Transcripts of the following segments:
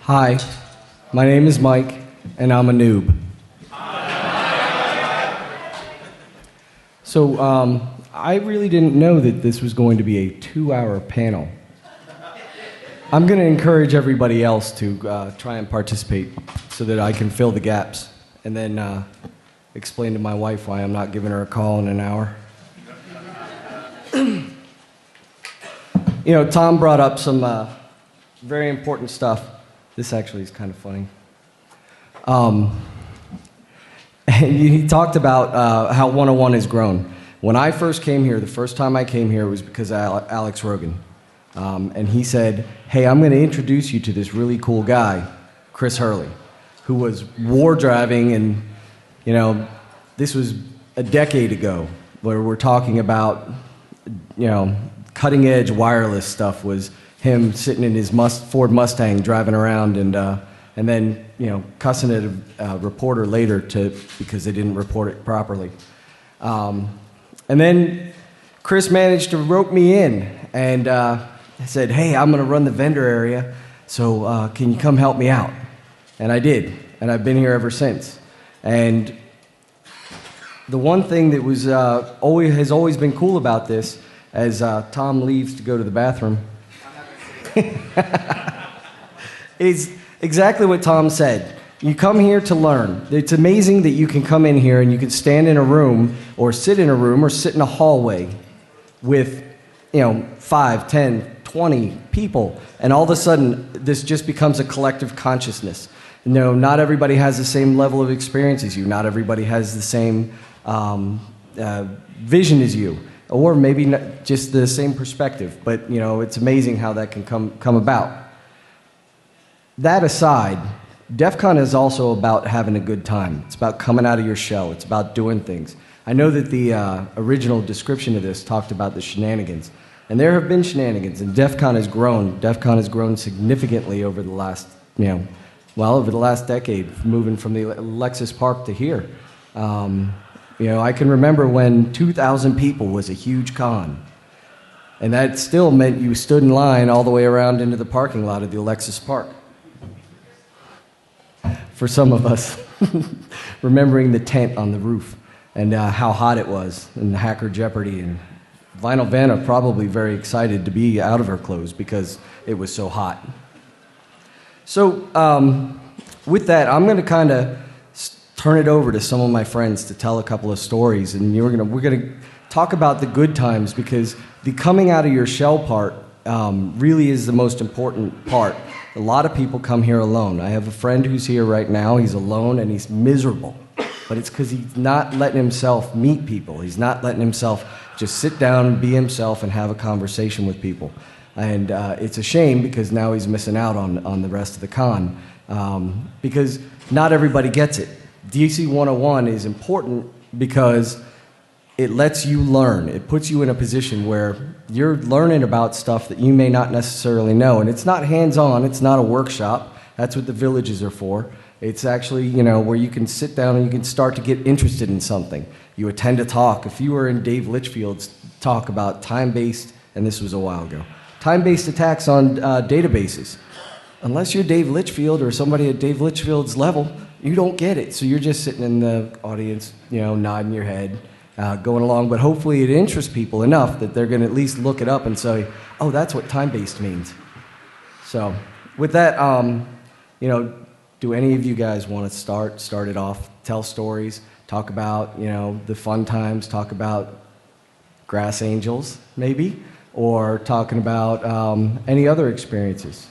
Hi, my name is Mike, and I'm a noob. So, I really didn't know that this was going to be a 2-hour panel. I'm going to encourage everybody else to try and participate so that I can fill the gaps, and then explain to my wife why I'm not giving her a call in an hour. You know, Tom brought up some very important stuff. This actually is kind of funny. He talked about how 101 has grown. When I first came here, the first time I came here, it was because of Alex Rogan. And he said, hey, I'm going to introduce you to this really cool guy, Chris Hurley, who was war driving, and, you know, this was a decade ago, where we're talking about, you know, cutting edge wireless stuff was him sitting in his Ford Mustang driving around and then, you know, cussing at a reporter later because they didn't report it properly. And then Chris managed to rope me in and said, hey, I'm going to run the vendor area, so can you come help me out? And I did, and I've been here ever since. And the one thing that was has always been cool about this, as Tom leaves to go to the bathroom, is exactly what Tom said. You come here to learn. It's amazing that you can come in here and you can stand in a room or sit in a hallway with, you know, 5, 10, 20 people, and all of a sudden this just becomes a collective consciousness. You know, not everybody has the same level of experience as you. Not everybody has the same vision as you, or maybe not just the same perspective. But, you know, it's amazing how that can come about. That aside, DEF CON is also about having a good time. It's about coming out of your shell. It's about doing things. I know that the original description of this talked about the shenanigans. And there have been shenanigans, and DEF CON has grown. DEF CON has grown significantly over the last, over the last decade, moving from the Lexus Park to here. I can remember when 2,000 people was a huge con. And that still meant you stood in line all the way around into the parking lot of the Lexus Park. For some of us, remembering the tent on the roof and how hot it was, and Hacker Jeopardy, and Vinyl Vanna probably very excited to be out of her clothes because it was so hot. So with that, I'm going to kind of turn it over to some of my friends to tell a couple of stories, and we're going to talk about the good times, because the coming out of your shell part really is the most important part. A lot of people come here alone. I have a friend who's here right now. He's alone and he's miserable, but it's because he's not letting himself meet people. He's not letting himself just sit down, be himself, and have a conversation with people. And it's a shame, because now he's missing out on the rest of the con, because not everybody gets it. DC 101 is important because it lets you learn. It puts you in a position where you're learning about stuff that you may not necessarily know. And it's not hands-on. It's not a workshop. That's what the villages are for. It's actually, where you can sit down and you can start to get interested in something. You attend a talk. If you were in Dave Litchfield's talk about time-based, and this was a while ago, time-based attacks on databases, unless you're Dave Litchfield or somebody at Dave Litchfield's level, you don't get it. So you're just sitting in the audience, nodding your head, going along. But hopefully it interests people enough that they're going to at least look it up and say, oh, that's what time-based means. So with that, do any of you guys want to start it off, tell stories, talk about, the fun times, talk about Grass Angels, maybe, or talking about any other experiences?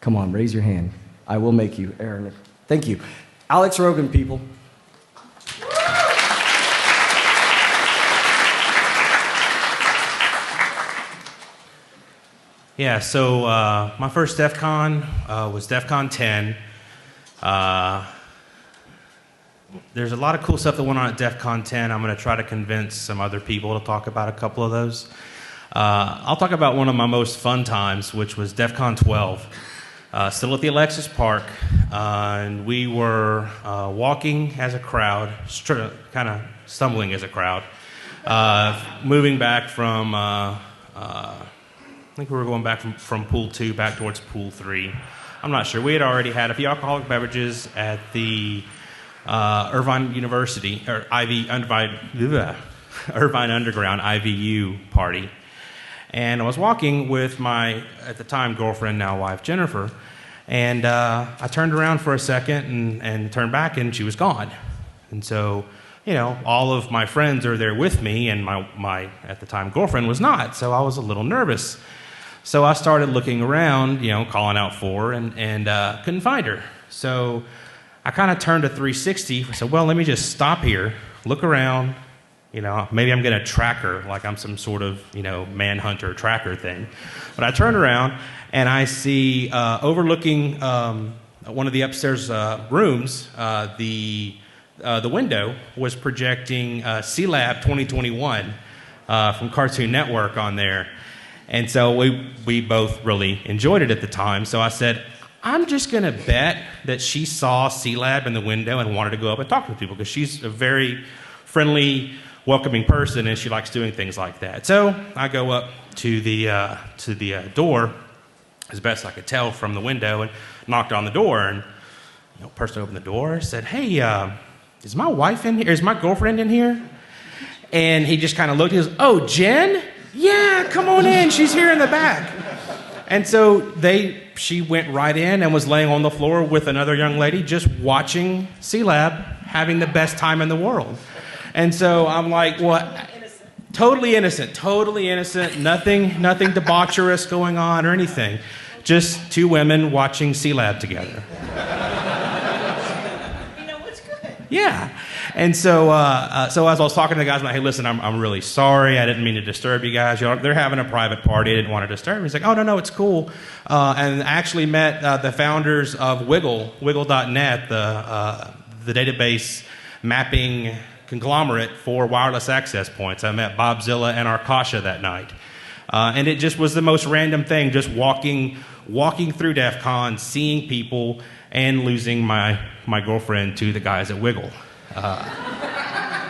Come on, raise your hand. I will make you, Aaron. Thank you. Alex Rogan, people. Yeah, so my first DEF CON was DEF CON 10. There's a lot of cool stuff that went on at DEF CON 10. I'm going to try to convince some other people to talk about a couple of those. I'll talk about one of my most fun times, which was DEF CON 12. Still at the Alexis Park, and we were walking as a crowd, kind of stumbling as a crowd, moving back from... I think we were going back from pool 2 back towards pool 3. I'm not sure. We had already had a few alcoholic beverages at the Irvine University, or Irvine Underground IVU party. And I was walking with my, at the time, girlfriend, now wife, Jennifer. And I turned around for a second and turned back, and she was gone. And so, all of my friends are there with me, and my at the time, girlfriend was not. So I was a little nervous. So I started looking around, calling out for her, and couldn't find her. So I kind of turned a 360. I said, well, let me just stop here, look around. Maybe I'm going to track her like I'm some sort of, manhunter tracker thing. But I turn around, and I see overlooking one of the upstairs rooms, the window was projecting C-Lab 2021 from Cartoon Network on there. And so we both really enjoyed it at the time. So I said, I'm just going to bet that she saw C-Lab in the window and wanted to go up and talk to people, because she's a very friendly, welcoming person, and she likes doing things like that. So I go up to the door as best I could tell from the window and knocked on the door. And the person opened the door, said, hey, is my wife in here? Is my girlfriend in here? And he just kind of looked. He goes, oh, Jen? Yeah, come on in. She's here in the back. And so she went right in and was laying on the floor with another young lady, just watching C-Lab, having the best time in the world. And so I'm like, what? Totally innocent, nothing debaucherous going on or anything. Just two women watching C-Lab together. What's good? Yeah. And so as I was talking to the guys, I'm like, hey, listen, I'm really sorry. I didn't mean to disturb you guys. They're having a private party. I didn't want to disturb them. He's like, oh, no, it's cool. And I actually met the founders of Wiggle, Wiggle.net, the database mapping conglomerate for wireless access points. I met Bob Zilla and Arkasha that night. And it just was the most random thing, just walking through DEF CON, seeing people, and losing my girlfriend to the guys at Wiggle. Yeah,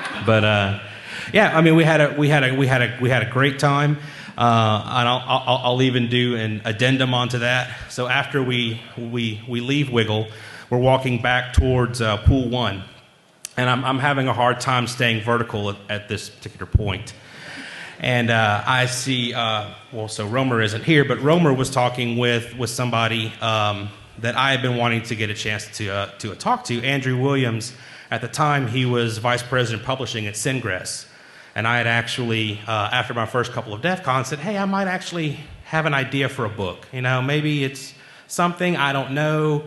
I mean, we had a great time, and I'll even do an addendum onto that. So after we leave Wiggle, we're walking back towards Pool 1, and I'm having a hard time staying vertical at this particular point. And I see, so Romer isn't here, but Romer was talking with somebody that I had been wanting to get a chance to talk to, Andrew Williams. At the time, he was vice president of publishing at Syngress. And I had actually, after my first couple of DEF CON, said, hey, I might actually have an idea for a book. Maybe it's something, I don't know.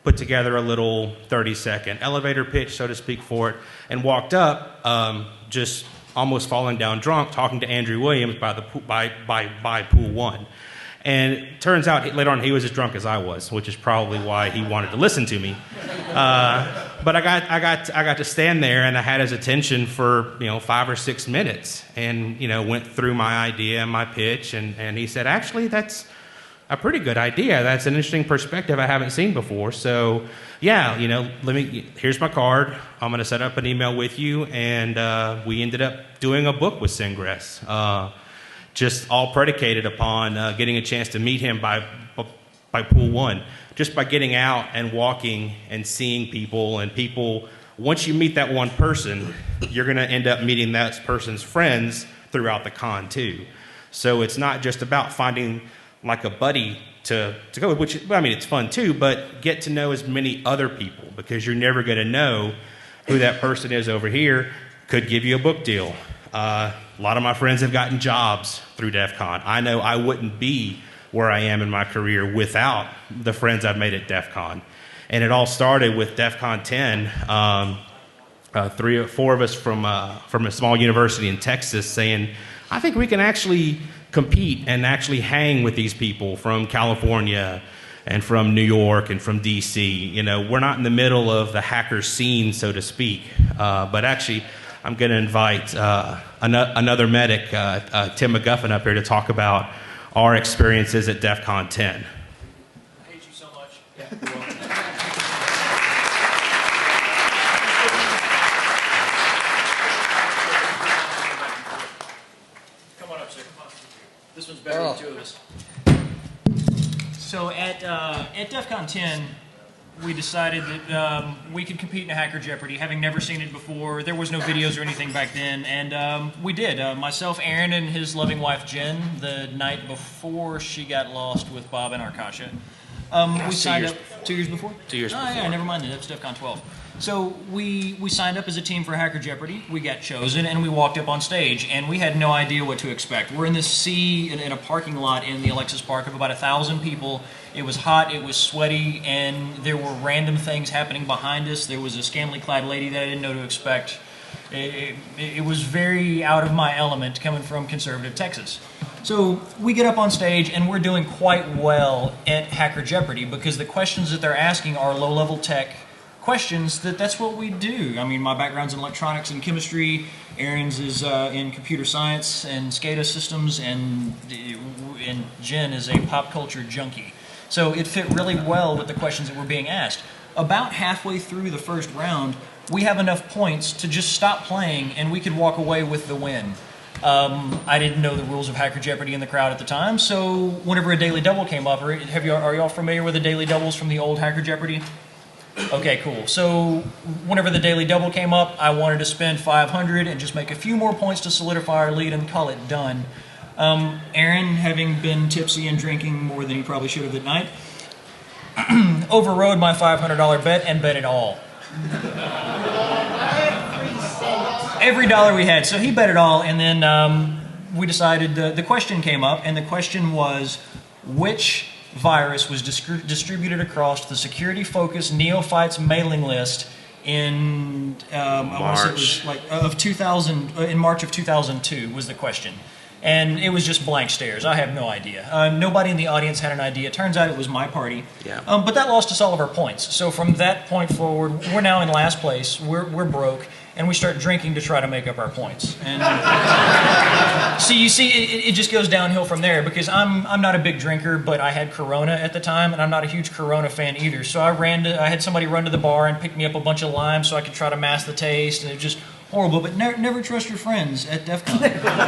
Put together a little 30-second elevator pitch, so to speak, for it, and walked up, just almost falling down drunk, talking to Andrew Williams by Pool 1. And it turns out later on he was as drunk as I was, which is probably why he wanted to listen to me. But I got to stand there, and I had his attention for 5 or 6 minutes, and went through my idea and my pitch, and he said, actually, that's a pretty good idea. That's an interesting perspective I haven't seen before. So yeah, here's my card. I'm going to set up an email with you, and we ended up doing a book with Syngress. Just all predicated upon getting a chance to meet him by Pool 1. Just by getting out and walking and seeing people, and people, once you meet that one person, you're going to end up meeting that person's friends throughout the con too. So it's not just about finding like a buddy to go with, which, I mean, it's fun too, but get to know as many other people, because you're never going to know who that person is over here. Could give you a book deal. A lot of my friends have gotten jobs through DEF CON. I know I wouldn't be where I am in my career without the friends I've made at DEF CON. And it all started with DEF CON 10. 3 or 4 of us from a small university in Texas saying, I think we can actually compete and actually hang with these people from California and from New York and from DC. We're not in the middle of the hacker scene, so to speak, but actually I'm going to invite another medic, Tim McGuffin, up here to talk about our experiences at DEF CON 10. I hate you so much. Yeah. Come on up, sir. Come on. This one's better than 2 of us. So at at DEF CON 10, we decided that we could compete in a Hacker Jeopardy, having never seen it before. There was no videos or anything back then, and we did. Myself, Aaron, and his loving wife, Jen, the night before she got lost with Bob and Arkasha. We signed up 2 years before? 2 years Oh, before. yeah, never mind. That's DEF CON 12. So we signed up as a team for Hacker Jeopardy. We got chosen, and we walked up on stage, and we had no idea what to expect. We're in this sea in a parking lot in the Alexis Park of about 1,000 people. It was hot, it was sweaty, and there were random things happening behind us. There was a scantily clad lady that I didn't know to expect. It was very out of my element coming from conservative Texas. So we get up on stage, and we're doing quite well at Hacker Jeopardy because the questions that they're asking are low-level tech questions. That's what we do. I mean, my background's in electronics and chemistry. Aaron's is in computer science and SCADA systems, and Jen is a pop culture junkie. So it fit really well with the questions that were being asked. About halfway through the first round, we have enough points to just stop playing, and we could walk away with the win. I didn't know the rules of Hacker Jeopardy in the crowd at the time, so whenever a daily double came up, are y'all familiar with the daily doubles from the old Hacker Jeopardy? Okay, cool. So whenever the daily double came up, I wanted to spend 500 and just make a few more points to solidify our lead and call it done. Aaron, having been tipsy and drinking more than he probably should have at night, overrode my $500 bet and bet it all. Every dollar we had. So he bet it all, and then we decided the question came up, and the question was, which virus was distributed across the security-focused neophytes mailing list in March. In March of 2002 was the question. And it was just blank stares. I have no idea. Nobody in the audience had an idea. Turns out it was my party. Yeah. But that lost us all of our points. So from that point forward, we're now in last place. We're broke, and we start drinking to try to make up our points. And so you see, it just goes downhill from there because I'm not a big drinker, but I had Corona at the time, and I'm not a huge Corona fan either. So I had somebody run to the bar and pick me up a bunch of lime so I could try to mask the taste, and it was just horrible. But never trust your friends at DEF CON.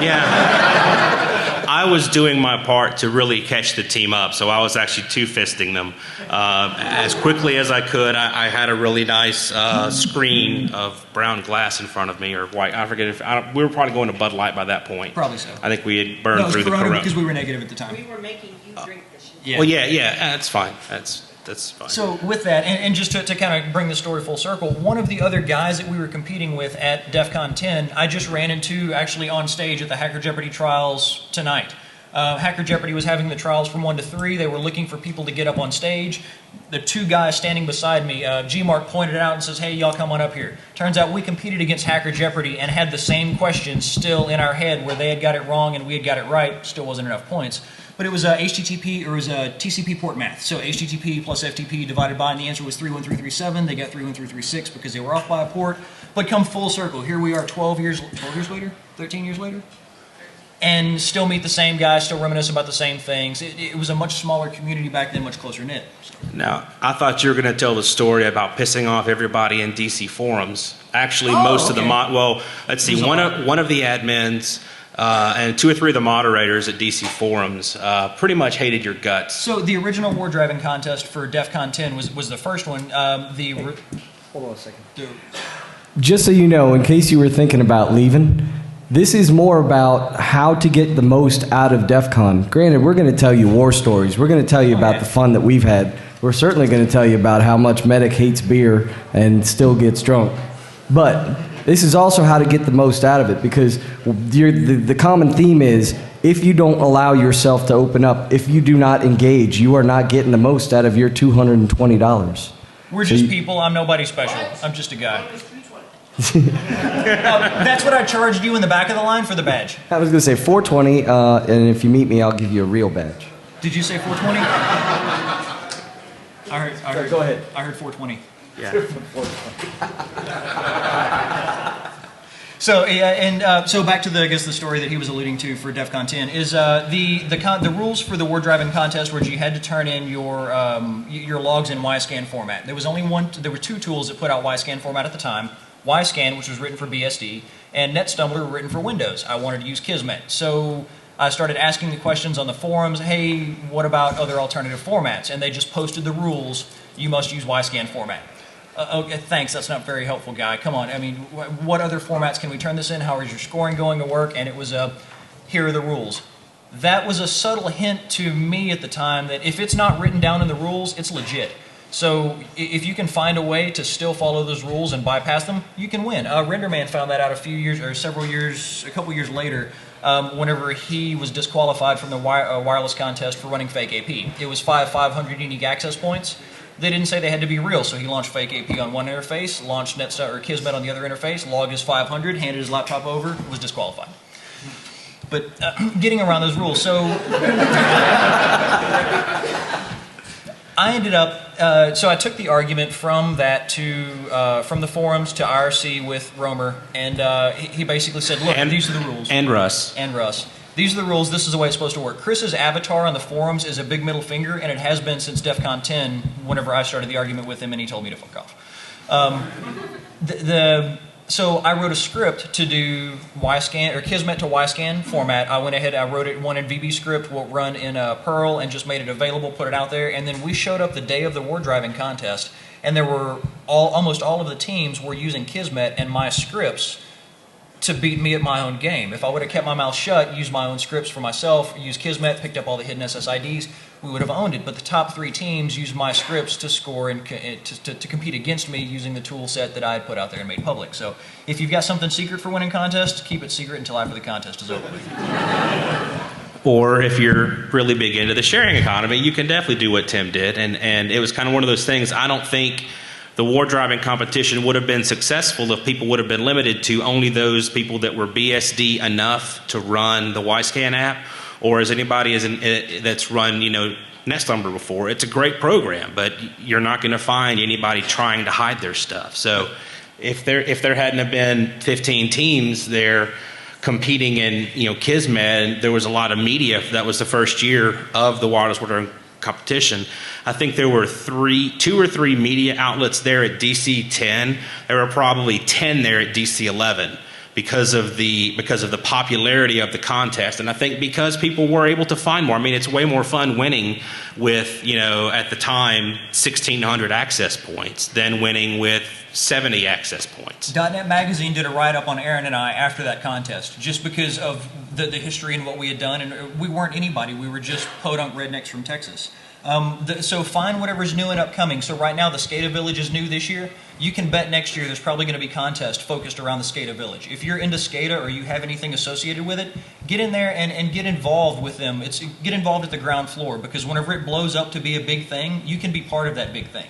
Yeah. I was doing my part to really catch the team up, so I was actually two-fisting them as quickly as I could. I had a really nice screen of brown glass in front of me, or white. I forget we were probably going to Bud Light by that point. Probably so. I think we had burned No, it was through the Corona Corona. because we were negative at the time. We were making you drink the shit. Yeah. Well, yeah, that's fine. That's fine. So with that, and just to kind of bring the story full circle, one of the other guys that we were competing with at DEF CON 10, I just ran into actually on stage at the Hacker Jeopardy trials tonight. Hacker Jeopardy was having the trials from 1 to 3. They were looking for people to get up on stage. The two guys standing beside me, G-Mark pointed it out and says, hey, y'all come on up here. Turns out we competed against Hacker Jeopardy and had the same questions still in our head where they had got it wrong and we had got it right. Still wasn't enough points. But it was HTTP, or it was TCP port math. So HTTP plus FTP divided by, and the answer was 31337. They got 31336 because they were off by a port. But come full circle, here we are 12 years later, 13 years later, and still meet the same guys, still reminisce about the same things. It was a much smaller community back then, much closer knit. Now, I thought you were going to tell the story about pissing off everybody in DC forums. Actually, most of the let's see, one of the admins and 2 or 3 of the moderators at DC forums pretty much hated your guts. So the original war driving contest for DEF CON 10 was the first one. Hold on a second. Just so you know, in case you were thinking about leaving, this is more about how to get the most out of DEF CON. Granted, we're going to tell you war stories. We're going to tell you about the fun that we've had. We're certainly going to tell you about how much Medic hates beer and still gets drunk. But this is also how to get the most out of it, because the common theme is, if you don't allow yourself to open up, if you do not engage, you are not getting the most out of your $220. We're just people. I'm nobody special. I'm just a guy. That's what I charged you in the back of the line for the badge. I was going to say $420, and if you meet me, I'll give you a real badge. Did you say 420? I heard. Go ahead. I heard 420. Yeah. So back to the story that he was alluding to for DEF CON 10 is the rules for the war driving contest were you had to turn in your logs in YScan format. There were 2 tools that put out YScan format at the time. YScan, which was written for BSD, and NetStumbler, written for Windows. I wanted to use Kismet. So I started asking the questions on the forums, hey, what about other alternative formats? And they just posted the rules, you must use YScan format. Okay, thanks, that's not very helpful, guy. Come on, I mean, what other formats can we turn this in? How is your scoring going to work? And it was here are the rules. That was a subtle hint to me at the time that if it's not written down in the rules, it's legit. So if you can find a way to still follow those rules and bypass them, you can win. RenderMan found that out a couple years later, whenever he was disqualified from the wireless contest for running fake AP. It was 500 unique access points. They didn't say they had to be real, so he launched fake AP on one interface, launched Kismet on the other interface, logged his 500, handed his laptop over, was disqualified. But getting around those rules, so I ended up, so I took the argument from that to, from the forums to IRC with Romer, and he basically said, look, these are the rules. And Russ. And Russ. These are the rules, this is the way it's supposed to work. Chris's avatar on the forums is a big middle finger, and it has been since DEF CON 10, whenever I started the argument with him and he told me to fuck off. So I wrote a script to do YScan, or Kismet to YScan format. I went ahead, I wrote it one in VBScript, will run in Perl, and just made it available, put it out there. And then we showed up the day of the war driving contest, and there were almost all of the teams were using Kismet and my scripts to beat me at my own game. If I would have kept my mouth shut, used my own scripts for myself, used Kismet, picked up all the hidden SSIDs, we would have owned it. But the top 3 teams used my scripts to score and to compete against me using the tool set that I had put out there and made public. So if you've got something secret for winning contests, keep it secret until after the contest is over with. Or if you're really big into the sharing economy, you can definitely do what Tim did. And it was kind of one of those things, I don't think the war driving competition would have been successful if people would have been limited to only those people that were BSD enough to run the YScan app, or as anybody that's run, NestNumber before. It's a great program, but you're not going to find anybody trying to hide their stuff. So if there hadn't have been 15 teams there competing in Kismet, and there was a lot of media, that was the first year of the wireless war driving competition. I think there were 2 or 3 media outlets there at DC-10. There were probably 10 there at DC-11 because of the popularity of the contest. And I think because people were able to find more. I mean, it's way more fun winning with, at the time, 1,600 access points than winning with 70 access points. .NET Magazine did a write-up on Aaron and I after that contest, just because of the history and what we had done. And we weren't anybody. We were just podunk rednecks from Texas. So find whatever's new and upcoming. So right now the SCADA Village is new this year. You can bet next year there's probably going to be contests focused around the SCADA Village. If you're into SCADA or you have anything associated with it, get in there and get involved with them. Get involved at the ground floor, because whenever it blows up to be a big thing, you can be part of that big thing.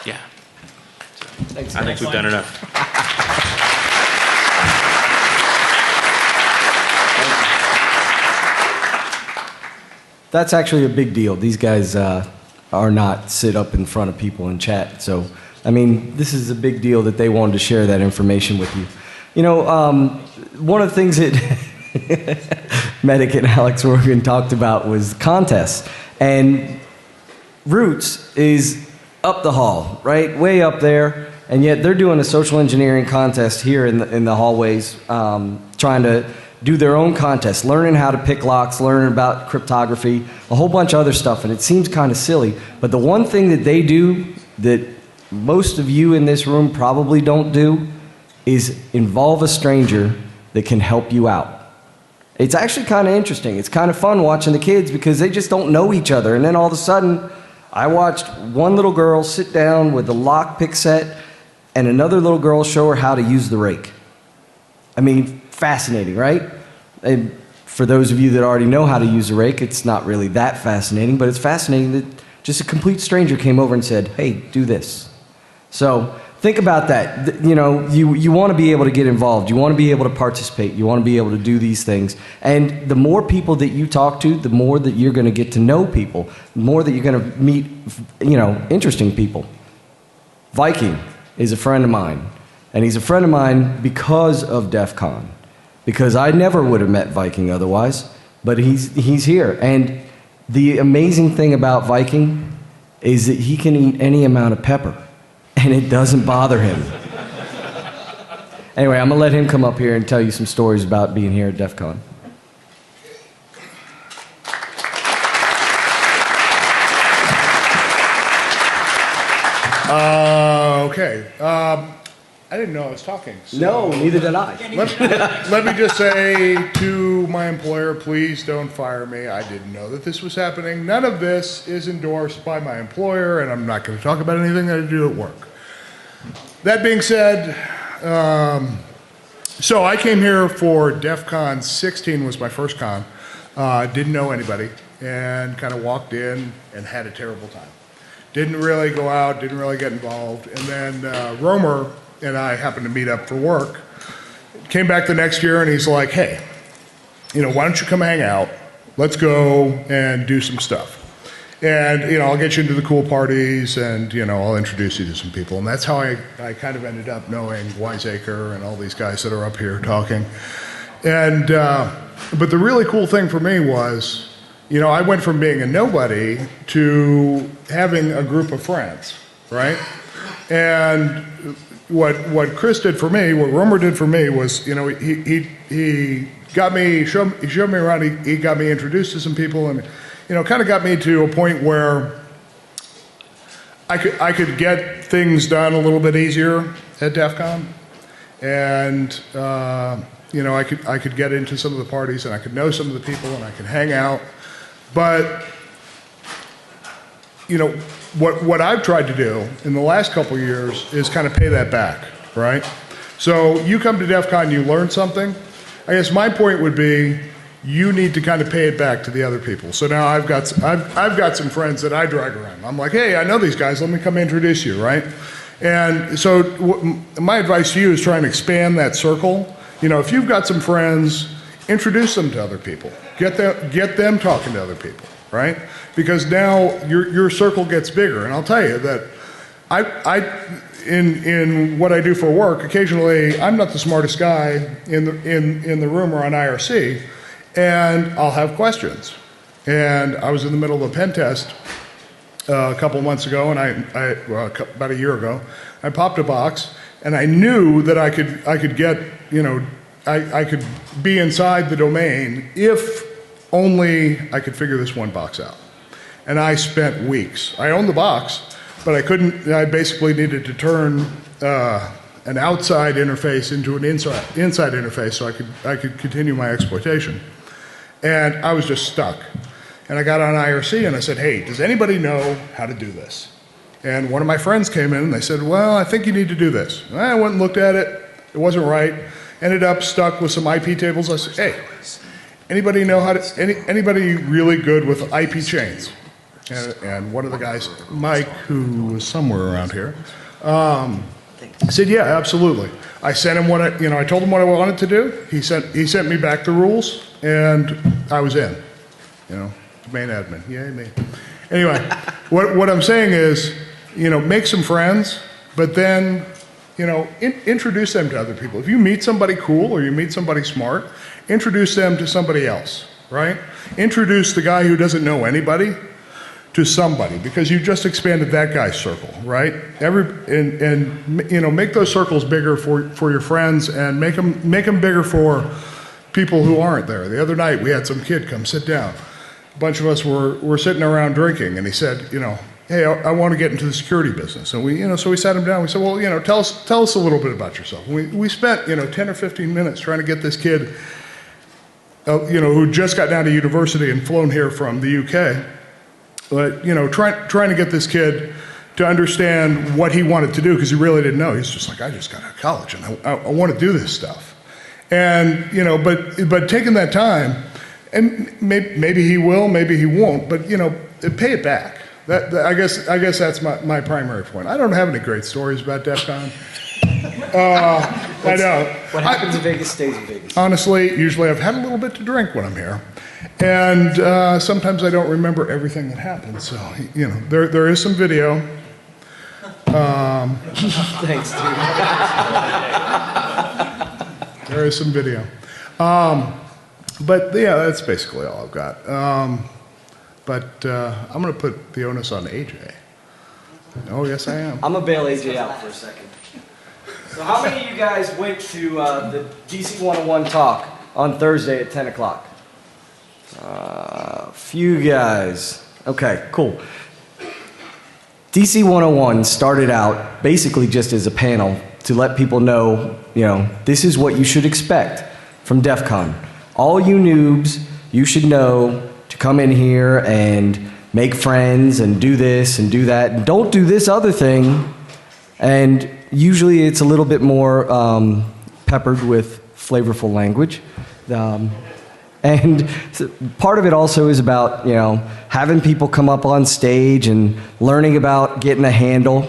Yeah. Thanks, I think we've done enough. That's actually a big deal. These guys are not sit up in front of people and chat. So, I mean, this is a big deal that they wanted to share that information with you. One of the things that Medic and Alex Morgan talked about was contests. And Roots is up the hall, right? Way up there. And yet they're doing a social engineering contest here in the hallways, trying to do their own contest, learning how to pick locks, learning about cryptography, a whole bunch of other stuff. And it seems kind of silly. But the one thing that they do that most of you in this room probably don't do is involve a stranger that can help you out. It's actually kind of interesting. It's kind of fun watching the kids because they just don't know each other. And then all of a sudden, I watched one little girl sit down with a lockpick set and another little girl show her how to use the rake. I mean, fascinating, right? And for those of you that already know how to use a rake, it's not really that fascinating, but it's fascinating that just a complete stranger came over and said, hey, do this. So think about that. You want to be able to get involved. You want to be able to participate. You want to be able to do these things. And the more people that you talk to, the more that you're going to get to know people, the more that you're going to meet, interesting people. Viking is a friend of mine. And he's a friend of mine because of DEF CON. Because I never would have met Viking otherwise. But he's here. And the amazing thing about Viking is that he can eat any amount of pepper. And it doesn't bother him. Anyway, I'm going to let him come up here and tell you some stories about being here at DEF CON. Okay. I didn't know I was talking. So No, neither did I. let me just say to my employer, please don't fire me. I didn't know that this was happening. None of this is endorsed by my employer, and I'm not going to talk about anything that I do at work. That being said, so I came here for DEF CON 16 was my first con. Didn't know anybody, and kind of walked in and had a terrible time. Didn't really go out, didn't really get involved. And then Romer and I happened to meet up for work. Came back the next year and he's like, hey, why don't you come hang out? Let's go and do some stuff. And, I'll get you into the cool parties and, I'll introduce you to some people. And that's how I kind of ended up knowing Wiseacre and all these guys that are up here talking. And, but the really cool thing for me was, I went from being a nobody to having a group of friends, right? And what Chris did for me, what Romer did for me was, he got me, he showed me around, he got me introduced to some people and, kind of got me to a point where I could get things done a little bit easier at DEF CON. And, I could get into some of the parties and I could know some of the people and I could hang out. But, what I've tried to do in the last couple of years is kind of pay that back, right? So you come to DEF CON, you learn something. I guess my point would be you need to kind of pay it back to the other people. So now I've got some friends that I drag around. I'm like, hey, I know these guys. Let me come introduce you, right? And so my advice to you is try and expand that circle. If you've got some friends, introduce them to other people. Get them talking to other people, right? Because now your circle gets bigger. And I'll tell you that in what I do for work, occasionally I'm not the smartest guy in the room or on IRC, and I'll have questions. And I was in the middle of a pen test a couple of months ago, and about a year ago, I popped a box, and I knew that I could get, I could be inside the domain if only I could figure this one box out. And I spent weeks. I owned the box, but I couldn't, I basically needed to turn an outside interface into an inside interface so I could continue my exploitation. And I was just stuck. And I got on IRC and I said, hey, does anybody know how to do this? And one of my friends came in and they said, well, I think you need to do this. And I went and looked at it. It wasn't right. Ended up stuck with some IP tables. I said, hey, anybody know how to, anybody really good with IP chains? And one of the guys, Mike, who was somewhere around here, said, yeah, absolutely. I sent him what I told him what I wanted to do. He sent me back the rules, and I was in. Domain admin, yay me. Anyway, what I'm saying is, make some friends, but then, introduce them to other people. If you meet somebody cool or you meet somebody smart, introduce them to somebody else, right? Introduce the guy who doesn't know anybody to somebody, because you just expanded that guy's circle, right? Make those circles bigger for your friends, and make them bigger for people who aren't there. The other night we had some kid come sit down. A bunch of us were sitting around drinking, and he said, hey, I want to get into the security business. And so we sat him down. We said, well, tell us a little bit about yourself. We spent 10 or 15 minutes trying to get this kid, who just got down to university and flown here from the UK. But, trying to get this kid to understand what he wanted to do, because he really didn't know. He's just like, I just got out of college and I want to do this stuff. And, but taking that time, and maybe he will, maybe he won't, but, pay it back. I guess that's my primary point. I don't have any great stories about DEF CON. I know. What happens in Vegas stays in Vegas. Honestly, usually I've had a little bit to drink when I'm here. And sometimes I don't remember everything that happened. So, there is some video. Thanks, dude. There is some video. But yeah, that's basically all I've got. But I'm going to put the onus on AJ. Oh, yes, I am. I'm going to bail AJ out for a second. So how many of you guys went to the DC 101 talk on Thursday at 10 o'clock? Few guys. Okay, cool. DC 101 started out basically just as a panel to let people know, this is what you should expect from DEF CON. All you noobs, you should know to come in here and make friends and do this and do that. And don't do this other thing. And usually it's a little bit more peppered with flavorful language. And part of it also is about, having people come up on stage and learning about getting a handle,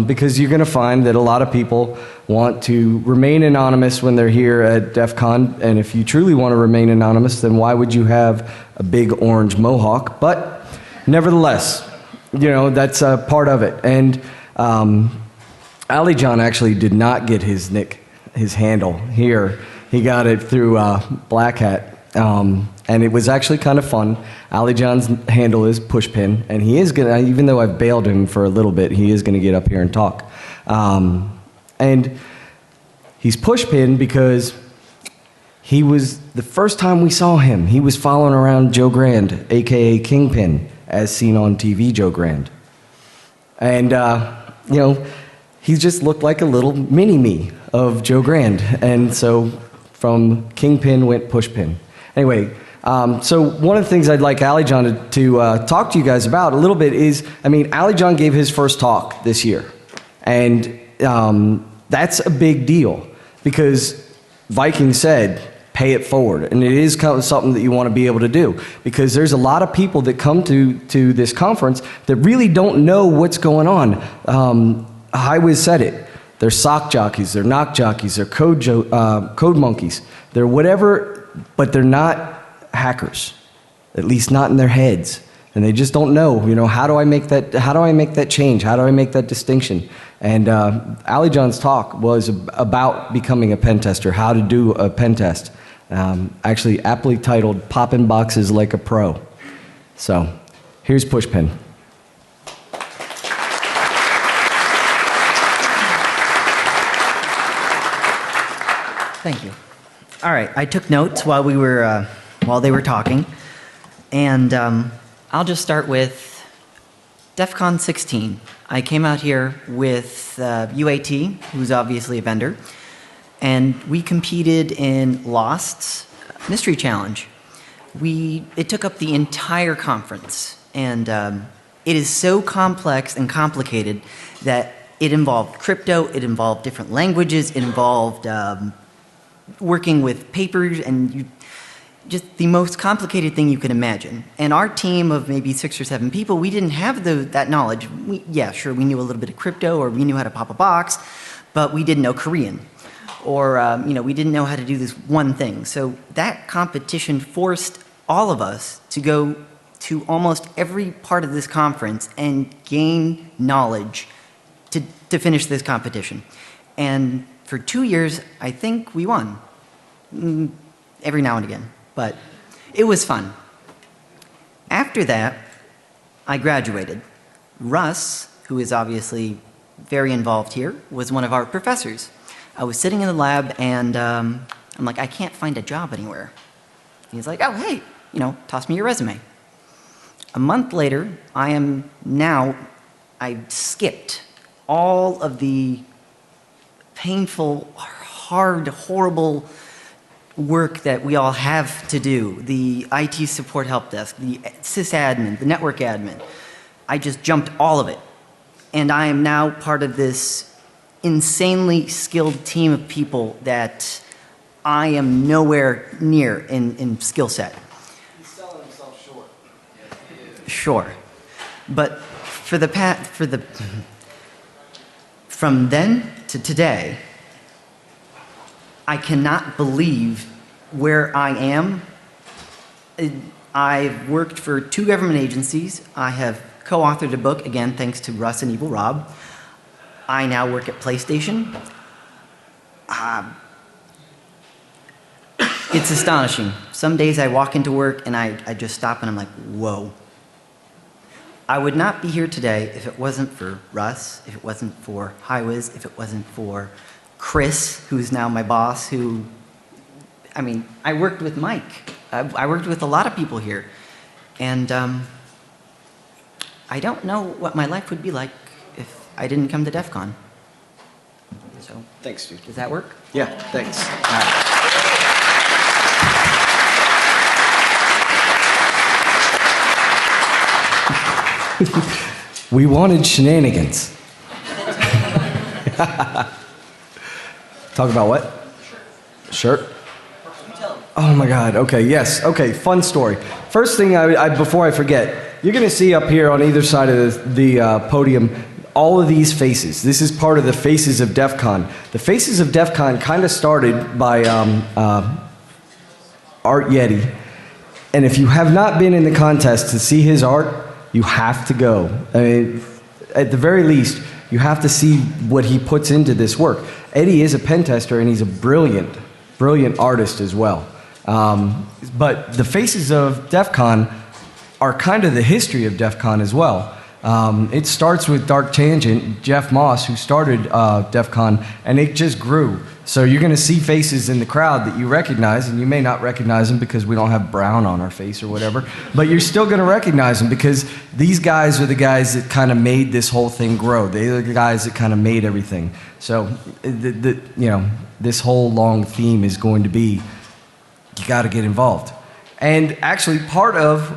because you're going to find that a lot of people want to remain anonymous when they're here at DEF CON. And if you truly want to remain anonymous, then why would you have a big orange mohawk? But nevertheless, that's a part of it. And Ali John actually did not get his handle here. He got it through Black Hat. And it was actually kind of fun. Ali John's handle is Pushpin, and he is gonna, even though I've bailed him for a little bit, he is gonna get up here and talk. And he's Pushpin because he was, the first time we saw him, he was following around Joe Grand, aka Kingpin, as seen on TV Joe Grand. And, he just looked like a little mini-me of Joe Grand. And so from Kingpin went Pushpin. Anyway, so one of the things I'd like Ali John to talk to you guys about a little bit is, Ali John gave his first talk this year. And that's a big deal because Viking said, pay it forward. And it is kind of something that you want to be able to do because there's a lot of people that come to this conference that really don't know what's going on. Highwiz said it. They're sock jockeys, they're knock jockeys, they're code monkeys. They're whatever, but they're not hackers, at least not in their heads. And they just don't know, how do I make that change? How do I make that distinction? And Ali John's talk was about becoming a pen tester, how to do a pen test. Actually aptly titled, Poppin' Boxes Like a Pro. So, here's Pushpin. Thank you. All right, I took notes while they were talking, and I'll just start with DEF CON 16. I came out here with UAT, who's obviously a vendor, and we competed in Lost's Mystery Challenge. It took up the entire conference, and it is so complex and complicated that it involved crypto, it involved different languages, it involved working with papers, and just the most complicated thing you can imagine. And our team of maybe 6 or 7 people, we didn't have that knowledge. We knew a little bit of crypto, or we knew how to pop a box, but we didn't know Korean. Or, we didn't know how to do this one thing. So that competition forced all of us to go to almost every part of this conference and gain knowledge to finish this competition. And for 2 years, I think we won. Every now and again, but it was fun. After that, I graduated. Russ, who is obviously very involved here, was one of our professors. I was sitting in the lab and I'm like, I can't find a job anywhere. He's like, oh, hey, toss me your resume. A month later, I skipped all of the painful, hard, horrible work that we all have to do, the IT support help desk, the sysadmin, the network admin. I just jumped all of it. And I am now part of this insanely skilled team of people that I am nowhere near in skill set. He's selling himself short. Sure. But from then to today, I cannot believe where I am. I've worked for 2 government agencies. I have co-authored a book, again, thanks to Russ and Evil Rob. I now work at PlayStation. It's astonishing. Some days I walk into work and I just stop and I'm like, whoa. I would not be here today if it wasn't for Russ, if it wasn't for Highwiz, if it wasn't for Chris, who's now my boss, I worked with Mike. I worked with a lot of people here. And I don't know what my life would be like if I didn't come to DEF CON. So, Thanks, dude. does that work? Yeah, thanks. We wanted shenanigans. Talk about what? Shirt. Oh my God. Okay. Yes. Okay. Fun story. First thing, before I forget, you're going to see up here on either side of the podium all of these faces. This is part of the Faces of DEF CON. The Faces of DEF CON kind of started by Art Yeti, and if you have not been in the contest to see his art, you have to go. I mean, at the very least, you have to see what he puts into this work. Eddie is a pen tester, and he's a brilliant artist as well. But the Faces of DEF CON are kind of the history of DEF CON as well. It starts with Dark Tangent, Jeff Moss, who started DEF CON, and it just grew. So you're going to see faces in the crowd that you recognize, and you may not recognize them because we don't have brown on our face or whatever, but you're still going to recognize them because these guys are the guys that kind of made this whole thing grow. They're the guys that kind of made everything. So, this whole long theme is going to be, you got to get involved. And actually, part of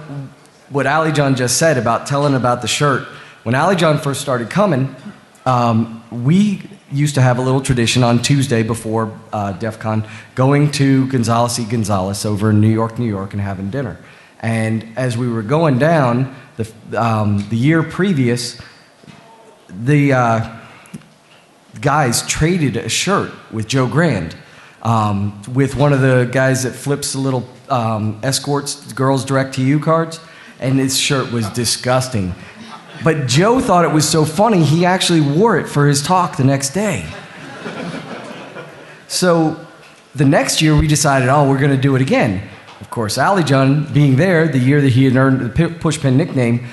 what Ali John just said about telling about the shirt, when Ali John first started coming, we used to have a little tradition on Tuesday before DEF CON, going to Gonzales y Gonzales over in New York, and having dinner. And as we were going down, the year previous, the guys traded a shirt with Joe Grand, with one of the guys that flips the little escorts girls direct to you cards, and his shirt was disgusting. But Joe thought it was so funny, he actually wore it for his talk the next day. So the next year we decided, we're going to do it again. Of course, Ali John being there, the year that he had earned the Pushpin nickname,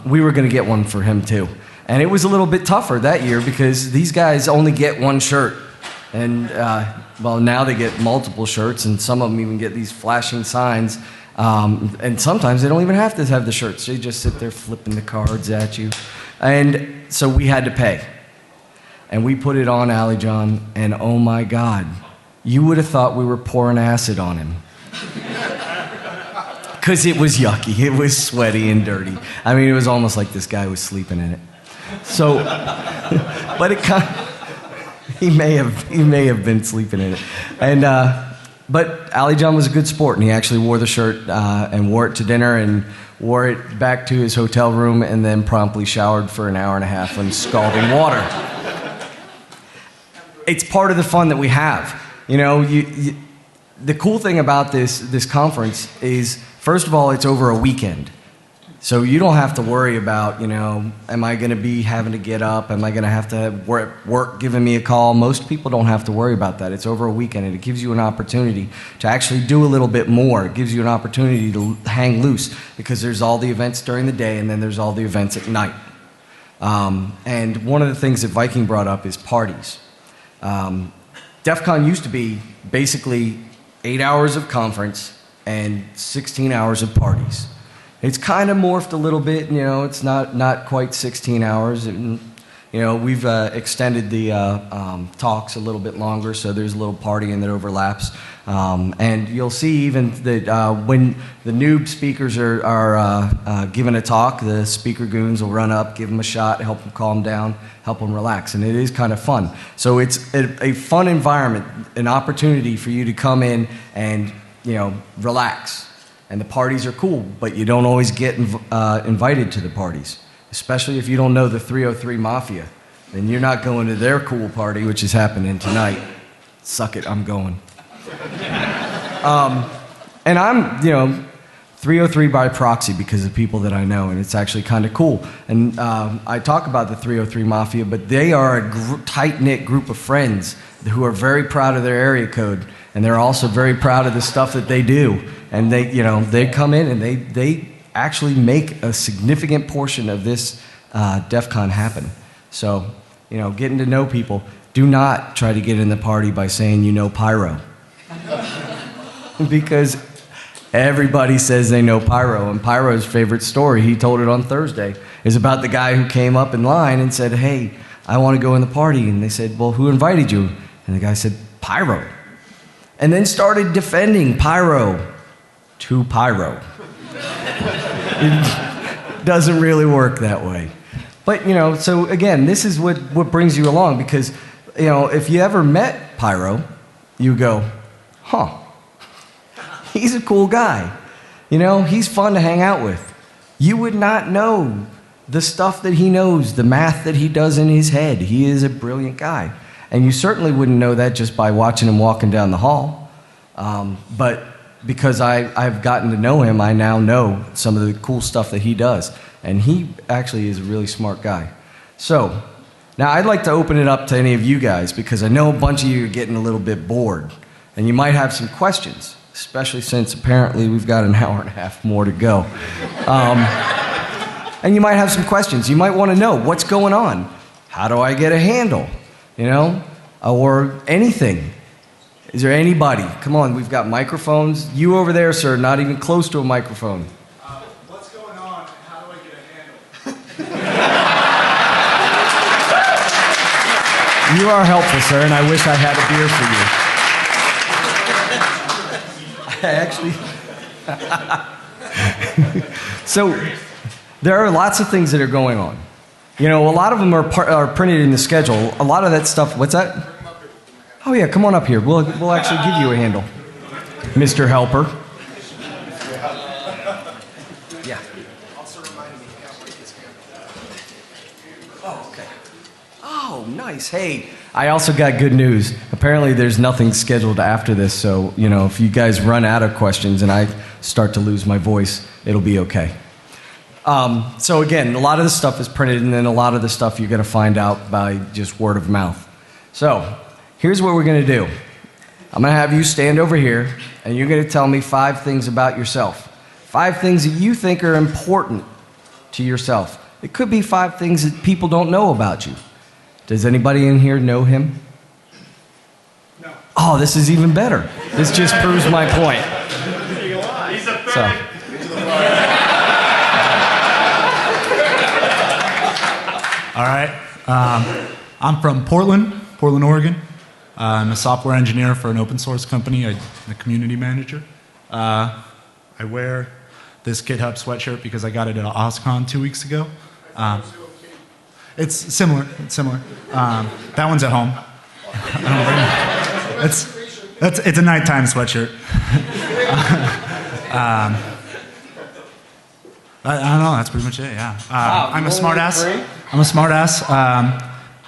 we were going to get one for him too. And it was a little bit tougher that year because these guys only get one shirt. And, now they get multiple shirts, and some of them even get these flashing signs. And sometimes they don't even have to have the shirts. They just sit there flipping the cards at you. And so we had to pay. And we put it on Ali John, and oh my God, you would have thought we were pouring acid on him. Because it was yucky. It was sweaty and dirty. I mean, it was almost like this guy was sleeping in it. So, but it kind of, he may have been sleeping in it. And, but Ali John was a good sport, and he actually wore the shirt and wore it to dinner and wore it back to his hotel room and then promptly showered for an hour and a half in scalding water. It's part of the fun that we have. The cool thing about this conference is, first of all, it's over a weekend. So you don't have to worry about, am I going to be having to get up? Am I going to have to work giving me a call? Most people don't have to worry about that. It's over a weekend, and it gives you an opportunity to actually do a little bit more. It gives you an opportunity to hang loose because there's all the events during the day, and then there's all the events at night. And one of the things that Viking brought up is parties. DEF CON used to be basically 8 hours of conference and 16 hours of parties. It's kind of morphed a little bit, it's not quite 16 hours. And, we've extended the talks a little bit longer, so there's a little partying that overlaps. And you'll see even that when the noob speakers are giving a talk, the speaker goons will run up, give them a shot, help them calm down, help them relax. And it is kind of fun. So it's a fun environment, an opportunity for you to come in and, relax. And the parties are cool, but you don't always get invited to the parties, especially if you don't know the 303 Mafia. Then you're not going to their cool party, which is happening tonight. Suck it, I'm going. And I'm, 303 by proxy because of people that I know, and it's actually kind of cool. And I talk about the 303 Mafia, but they are a tight-knit group of friends who are very proud of their area code, and they're also very proud of the stuff that they do. And they come in and they actually make a significant portion of this DEF CON happen. So, getting to know people. Do not try to get in the party by saying you know Pyro. Because everybody says they know Pyro, and Pyro's favorite story, he told it on Thursday, is about the guy who came up in line and said, "Hey, I want to go in the party." And they said, "Well, who invited you?" And the guy said, "Pyro." And then started defending Pyro to Pyro. It doesn't really work that way. But, so again, this is what brings you along, because, if you ever met Pyro, you go, huh, he's a cool guy. He's fun to hang out with. You would not know the stuff that he knows, the math that he does in his head. He is a brilliant guy. And you certainly wouldn't know that just by watching him walking down the hall. But because I've gotten to know him, I now know some of the cool stuff that he does. And he actually is a really smart guy. So, now I'd like to open it up to any of you guys, because I know a bunch of you are getting a little bit bored. And you might have some questions, especially since apparently we've got an hour and a half more to go. And you might have some questions. You might want to know, what's going on? How do I get a handle? Or anything. Is there anybody? Come on, we've got microphones. You over there, sir, not even close to a microphone. What's going on and how do I get a handle? You are helpful, sir, and I wish I had a beer for you. So, there are lots of things that are going on. A lot of them are printed in the schedule. A lot of that stuff, what's that? Oh yeah, come on up here. We'll actually give you a handle, Mr. Helper. Yeah. Oh, okay. Oh, nice. Hey, I also got good news. Apparently there's nothing scheduled after this, so, if you guys run out of questions and I start to lose my voice, it'll be okay. So again, a lot of the stuff is printed, and then a lot of the stuff you're going to find out by just word of mouth. So, here's what we're going to do. I'm going to have you stand over here, and you're going to tell me 5 things about yourself. 5 things that you think are important to yourself. It could be 5 things that people don't know about you. Does anybody in here know him? No. Oh, this is even better. This just proves my point. He's a So, All right. I'm from Portland, Oregon. I'm a software engineer for an open source company. I'm a community manager. I wear this GitHub sweatshirt because I got it at OSCON 2 weeks ago. It's similar. That one's at home. It's a nighttime sweatshirt. I don't know. That's pretty much it. Yeah. I'm a smartass.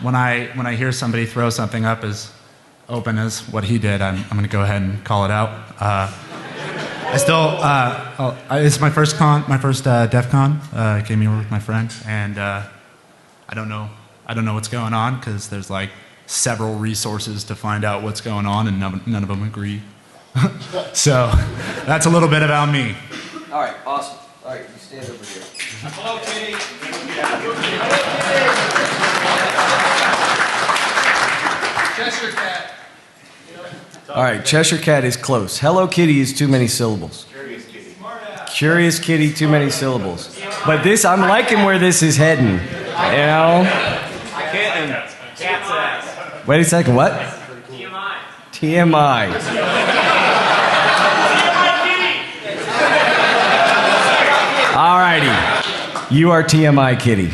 When I hear somebody throw something up as open as what he did, I'm going to go ahead and call it out. It's my first DEF CON. I came here with my friend, and I don't know what's going on because there's like several resources to find out what's going on, and none of them agree. So that's a little bit about me. all right, awesome. All right, you stand over here. Hello, Kitty. Cheshire Cat. All right, Cheshire Cat is close. Hello Kitty is too many syllables. Curious Kitty, too many syllables. But this, I'm liking where this is heading. Cat's ass. Wait a second, what? TMI. All righty. You are TMI Kitty.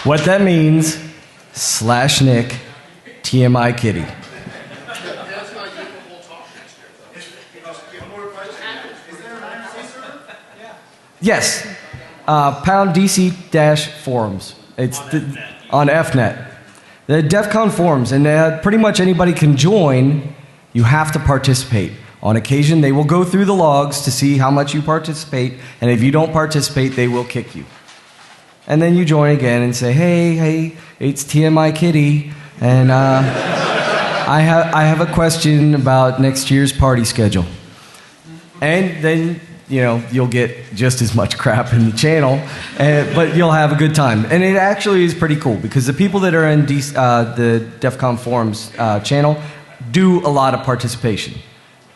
What that means, /Nick, TMI Kitty. Yes. Pound DC-forums. It's on FNet. The DEF CON forums, and pretty much anybody can join. You have to participate. On occasion, they will go through the logs to see how much you participate, and if you don't participate, they will kick you. And then you join again and say, hey, it's TMI Kitty, and I have a question about next year's party schedule. And then, you'll get just as much crap in the channel, but you'll have a good time. And it actually is pretty cool, because the people that are in the DEF CON forums channel do a lot of participation.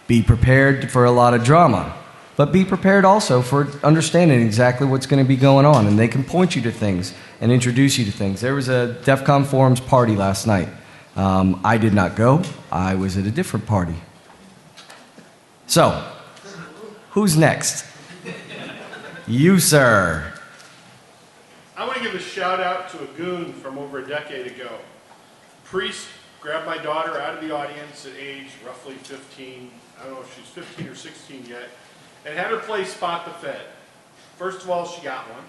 Be prepared for a lot of drama, but be prepared also for understanding exactly what's going to be going on. And they can point you to things and introduce you to things. There was a DEF CON Forums party last night. I did not go. I was at a different party. So, who's next? You, sir. I want to give a shout out to a goon from over a decade ago. Priest grabbed my daughter out of the audience at age roughly 15. I don't know if she's 15 or 16 yet, and had her play Spot the Fed. First of all, she got one.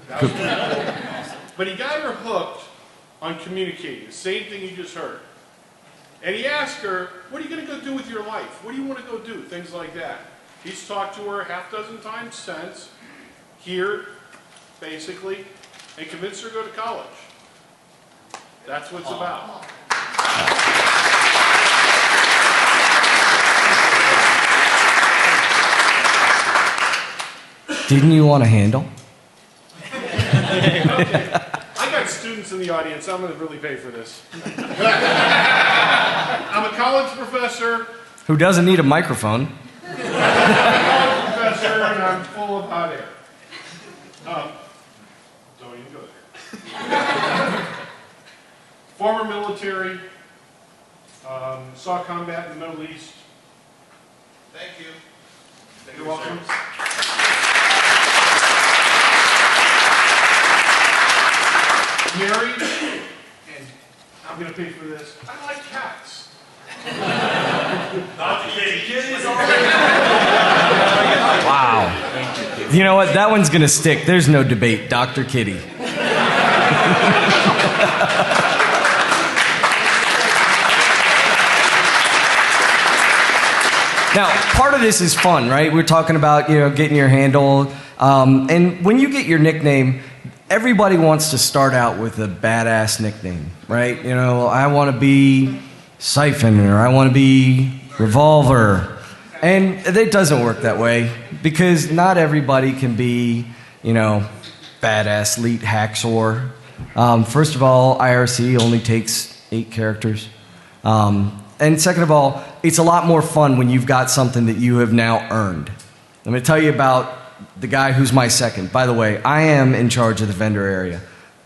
That was cool. But he got her hooked on communicating, the same thing you just heard. And he asked her, what are you going to go do with your life? What do you want to go do? Things like that. He's talked to her a half dozen times since, here, basically, and convinced her to go to college. That's what it's about. Didn't you want a handle? Okay. I got students in the audience. I'm going to really pay for this. I'm a college professor. Who doesn't need a microphone? I'm a college professor, and I'm full of hot air. Don't even go there. Former military. Saw combat in the Middle East. Thank you. You're welcome. Married, and I'm going to pay for this. I like cats. Not the kitty. Wow. You know what? That one's going to stick. There's no debate. Dr. Kitty. Now, part of this is fun, right? We're talking about, getting your handle. And when you get your nickname, everybody wants to start out with a badass nickname, right? I want to be Siphon, or I want to be Revolver. And it doesn't work that way, because not everybody can be, badass elite hacksaw. First of all, IRC only takes 8 characters. And second of all, it's a lot more fun when you've got something that you have now earned. I'm going to tell you about the guy who's my second. By the way, I am in charge of the vendor area.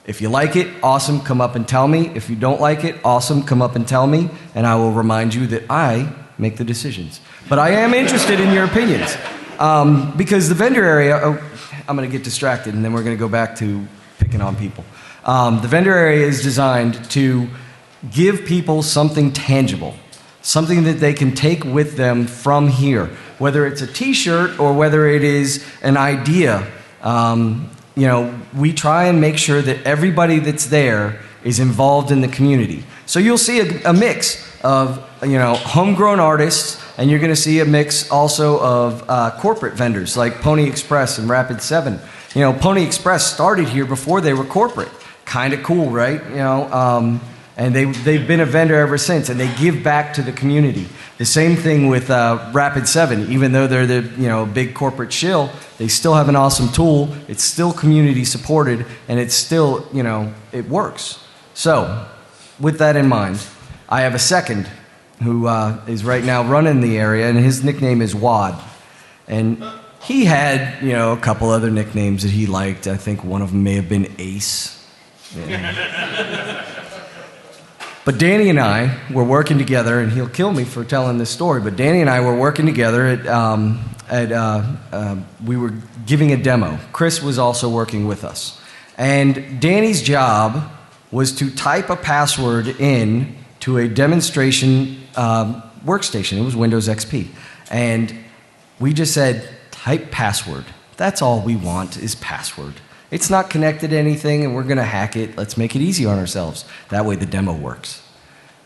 If you like it, awesome, come up and tell me. If you don't like it, awesome, come up and tell me, and I will remind you that I make the decisions. But I am interested in your opinions. Because the vendor area, I'm going to get distracted, and then we're going to go back to picking on people. The vendor area is designed to give people something tangible, something that they can take with them from here, whether it's a t-shirt or whether it is an idea. We try and make sure that everybody that's there is involved in the community. So you'll see a mix of homegrown artists, and you're going to see a mix also of corporate vendors like Pony Express and Rapid 7. Pony Express started here before they were corporate. Kind of cool, right? And they've been a vendor ever since, and they give back to the community. The same thing with Rapid 7. Even though they're the big corporate shill, they still have an awesome tool. It's still community supported, and it's still it works. So, with that in mind, I have a second who is right now running the area, and his nickname is Wad. And he had a couple other nicknames that he liked. I think one of them may have been Ace. Yeah. But Danny and I were working together, and he'll kill me for telling this story, but Danny and I were working together we were giving a demo. Chris was also working with us. And Danny's job was to type a password in to a demonstration workstation. It was Windows XP. And we just said, type password. That's all we want is password. It's not connected to anything, and we're going to hack it. Let's make it easy on ourselves. That way the demo works.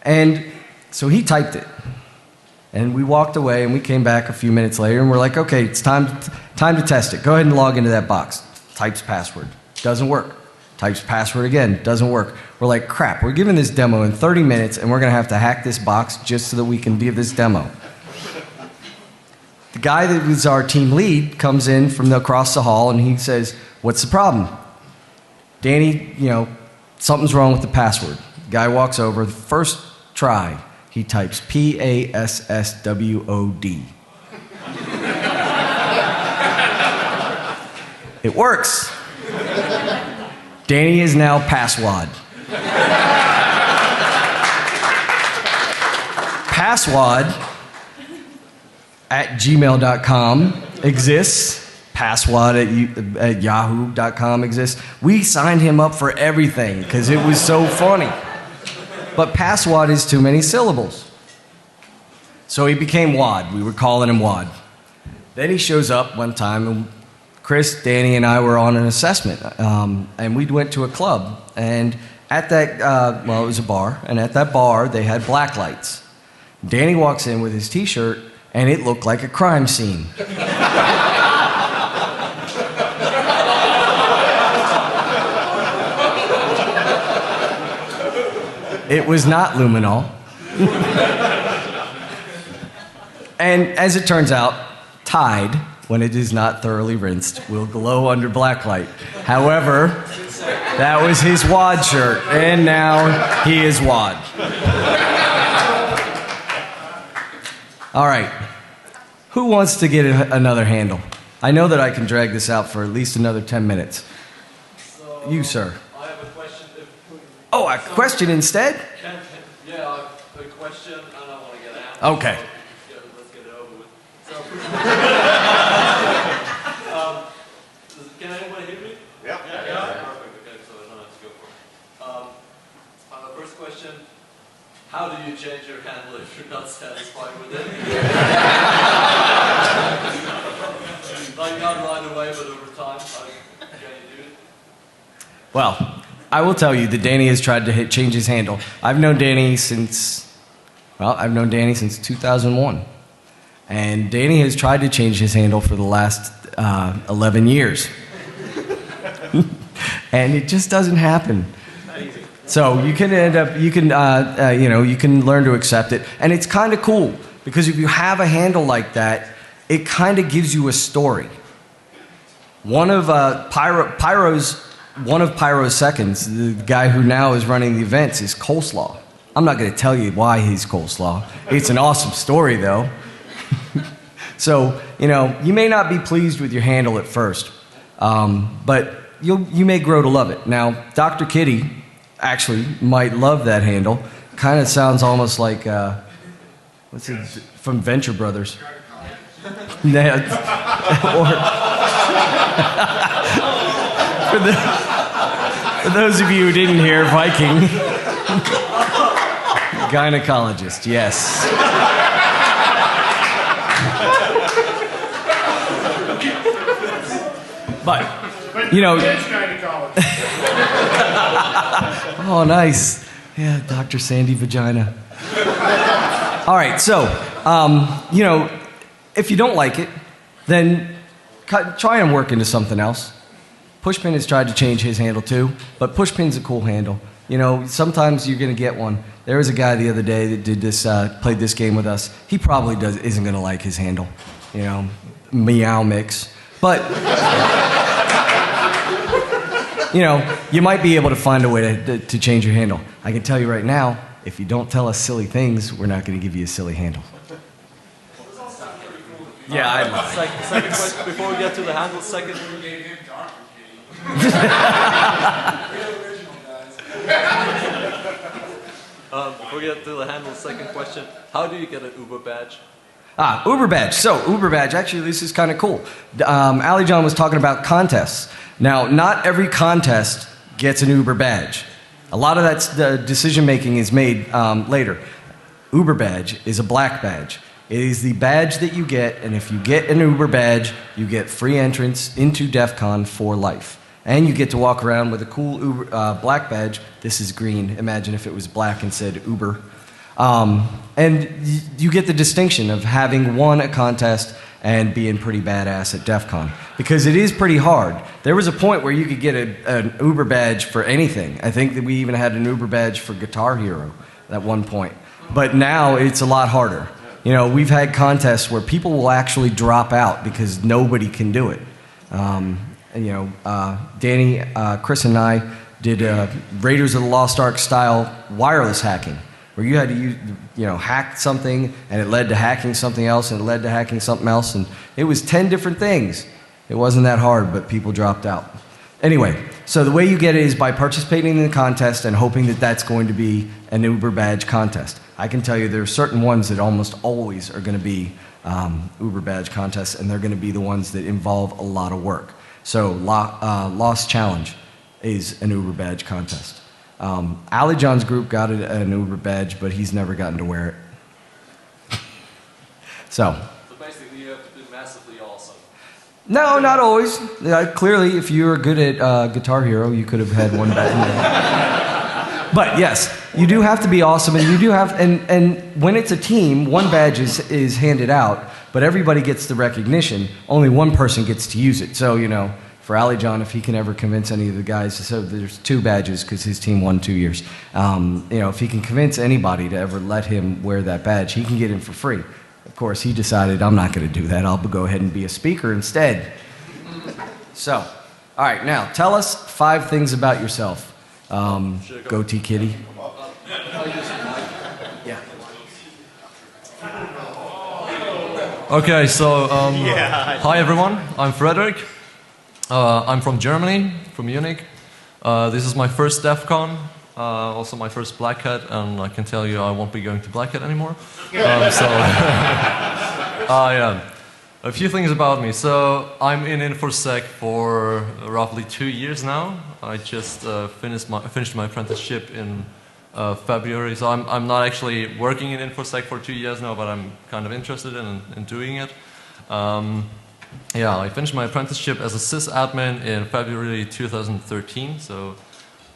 And so he typed it. And we walked away, and we came back a few minutes later, and we're like, okay, it's time to test it. Go ahead and log into that box. Types password. Doesn't work. Types password again. Doesn't work. We're like, crap, we're giving this demo in 30 minutes, and we're going to have to hack this box just so that we can give this demo. The guy that was our team lead comes in from across the hall, and he says, what's the problem? Danny, something's wrong with the password. The guy walks over, the first try, He types PASSWOD. It works. Danny is now Passwad. Passwad at gmail.com exists. Passwad at yahoo.com exists. We signed him up for everything because it was so funny. But Passwad is too many syllables. So he became Wad. We were calling him Wad. Then he shows up one time, and Chris, Danny, and I were on an assessment. And we went to a club. And at that, it was a bar. And at that bar, they had black lights. Danny walks in with his t-shirt, and it looked like a crime scene. It was not luminol. And as it turns out, Tide, when it is not thoroughly rinsed, will glow under blacklight. However, that was his Wad shirt, and now he is Wad. All right. Who wants to get another handle? I know that I can drag this out for at least another 10 minutes. You, sir. I have a question. Oh, a question instead? Yeah, a question, and I want to get out. Okay. So, let's get it over with. So, can anyone hear me? Yeah. Perfect. Okay, so I don't have to go for it. First question: how do you change your handle if you're not satisfied with it? Like not right away, but over time, how can you do it? Well, I will tell you that Danny has tried to change his handle. I've known Danny since 2001. And Danny has tried to change his handle for the last 11 years. And it just doesn't happen. So you can end up, you can learn to accept it. And it's kind of cool, because if you have a handle like that, it kind of gives you a story. One of Pyro's seconds, the guy who now is running the events, is Coleslaw. I'm not going to tell you why he's Coleslaw. It's an awesome story, though. So, you may not be pleased with your handle at first, but you may grow to love it. Now, Dr. Kitty actually might love that handle. Kind of sounds almost like, what's it, from Venture Brothers. For those of you who didn't hear, Viking. Gynecologist, yes. But, Kids gynecologist. Oh, nice. Yeah, Dr. Sandy Vagina. All right, so, if you don't like it, then try and work into something else. Pushpin has tried to change his handle too, but Pushpin's a cool handle. Sometimes you're going to get one. There was a guy the other day that did this, played this game with us. He probably isn't going to like his handle. Meow Mix. But, you might be able to find a way to change your handle. I can tell you right now, if you don't tell us silly things, we're not going to give you a silly handle. Yeah, I lied. Second question, before we get to the handle, second. Before we get to the handle, second question, how do you get an Uber badge? Uber badge. So, Uber badge, actually, this is kind of cool. Ali John was talking about contests. Now, not every contest gets an Uber badge. A lot of the decision making is made later. Uber badge is a black badge. It is the badge that you get, and if you get an Uber badge, you get free entrance into DEF CON for life. And you get to walk around with a cool Uber, black badge. This is green. Imagine if it was black and said Uber. And you get the distinction of having won a contest and being pretty badass at DEF CON. Because it is pretty hard. There was a point where you could get an Uber badge for anything. I think that we even had an Uber badge for Guitar Hero at one point. But now it's a lot harder. We've had contests where people will actually drop out because nobody can do it. Danny, Chris, and I did Raiders of the Lost Ark style wireless hacking, where you had to use, hack something and it led to hacking something else and it led to hacking something else, and it was 10 different things. It wasn't that hard, but people dropped out. Anyway, so the way you get it is by participating in the contest and hoping that that's going to be an Uber badge contest. I can tell you there are certain ones that almost always are going to be Uber badge contests, and they're going to be the ones that involve a lot of work. So Lost Challenge is an Uber badge contest. Ali John's group got an Uber badge, but he's never gotten to wear it. So basically, you have to be massively awesome. no, not always. Clearly, if you were good at Guitar Hero, you could have had one badge. But yes, you do have to be awesome, and you do have, and when it's a team, one badge is handed out, but everybody gets the recognition. Only one person gets to use it. So, for Ali John, if he can ever convince any of the guys, so there's 2 badges because his team won 2 years. If he can convince anybody to ever let him wear that badge, he can get in for free. Of course, he decided, I'm not going to do that. I'll go ahead and be a speaker instead. So, all right, now, tell us 5 things about yourself. Goatee Kitty. Yeah. Okay, so hi everyone. I'm Frederick. I'm from Germany, from Munich. This is my first DEF CON, also my first Black Hat, and I can tell you I won't be going to Black Hat anymore. A few things about me. So I'm in InfoSec for roughly 2 years now. I just finished my apprenticeship in February. So I'm not actually working in InfoSec for 2 years now, but I'm kind of interested in doing it. I finished my apprenticeship as a sysadmin in February 2013, so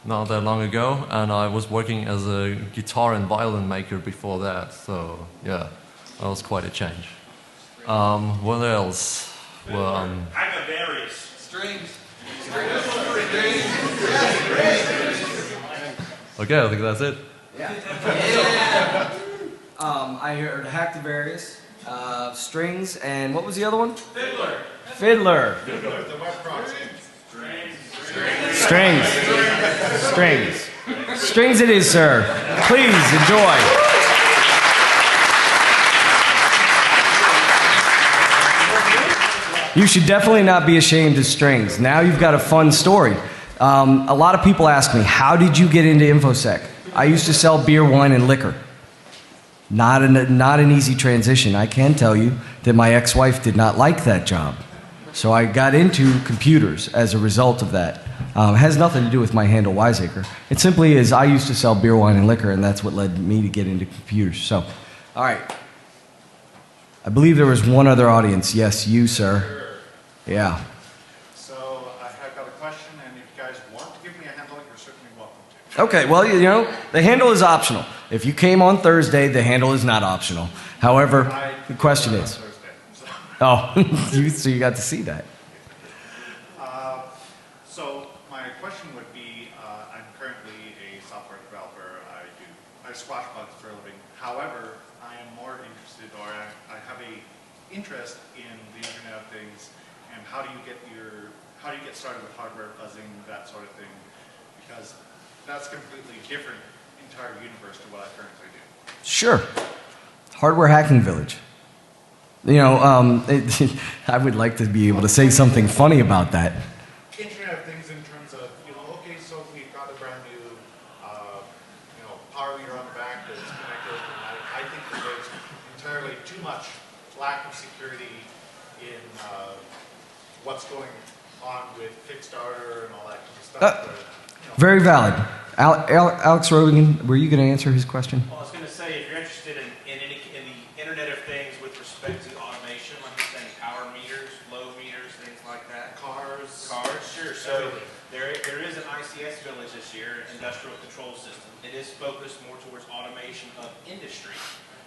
not that long ago, and I was working as a guitar and violin maker before that, so yeah, that was quite a change. What else? Well, Strings. okay, I think that's it. Yeah. I heard Hacktivarius, strings, and what was the other one? Fiddler. The web proxy. Strings. Strings it is, sir. Please enjoy. You should definitely not be ashamed of strings. Now you've got a fun story. A lot of people ask me, how did you get into InfoSec? I used to sell beer, wine, and liquor. Not an easy transition. I can tell you that my ex-wife did not like that job. So I got into computers as a result of that. It has nothing to do with my handle, Wiseacre. It simply is I used to sell beer, wine, and liquor, and that's what led me to get into computers. So, all right. I believe there was one other audience. Yes, you, sir. Yeah. So I've got a question, and if you guys want to give me a handle, you're certainly welcome to. Okay, well, the handle is optional. If you came on Thursday, the handle is not optional. However, the question is... Oh, so you got to see that. So my question would be, I'm currently a software developer. I squash bugs for a living. However, I am more interested, or I have a interest in the Internet of Things, and how do you get started with hardware fuzzing, that sort of thing, because that's completely different entire universe to what I currently do. Sure. Hardware Hacking Village. I would like to be able to say something funny about that. Internet of Things in terms of, okay, so we've got a brand new, power meter on the back that's connected, and I think that there's entirely too much lack of security in what's going on with Kickstarter and all that kind of stuff. Very valid. Alex Rogan, were you going to answer his question? Well, I was going to say, if you're interested in the Internet of Things with respect to automation, like you're saying, power meters, load meters, things like that. Cars, sure. So there is an ICS Village this year, Industrial Control System. It is focused more towards automation of industry.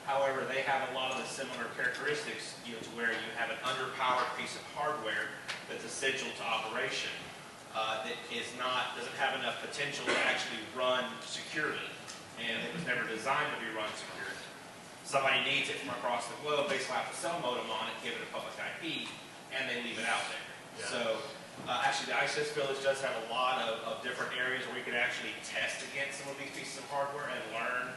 However, they have a lot of the similar characteristics, to where you have an underpowered piece of hardware that's essential to operation. That doesn't have enough potential to actually run securely, and it was never designed to be run securely. Somebody needs it from across the globe, they slap a cell modem on it, give it a public IP, and they leave it out there. Yeah. So actually the ICS Village does have a lot of different areas where you can actually test against some of these pieces of hardware and learn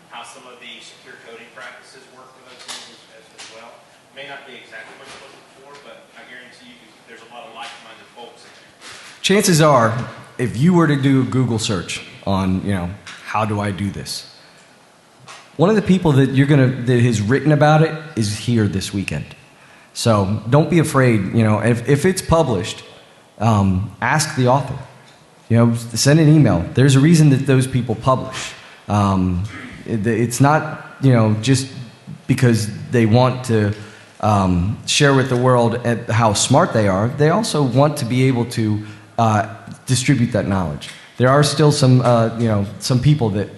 how some of the secure coding practices work for those things as well. May not be exactly what you're looking for, but I guarantee you there's a lot of like-minded folks in there. Chances are, if you were to do a Google search on, how do I do this? One of the people that that has written about it is here this weekend. So don't be afraid, if it's published, ask the author. Send an email. There's a reason that those people publish. It's not, just because they want to share with the world how smart they are. They also want to be able to distribute that knowledge. There are still some people that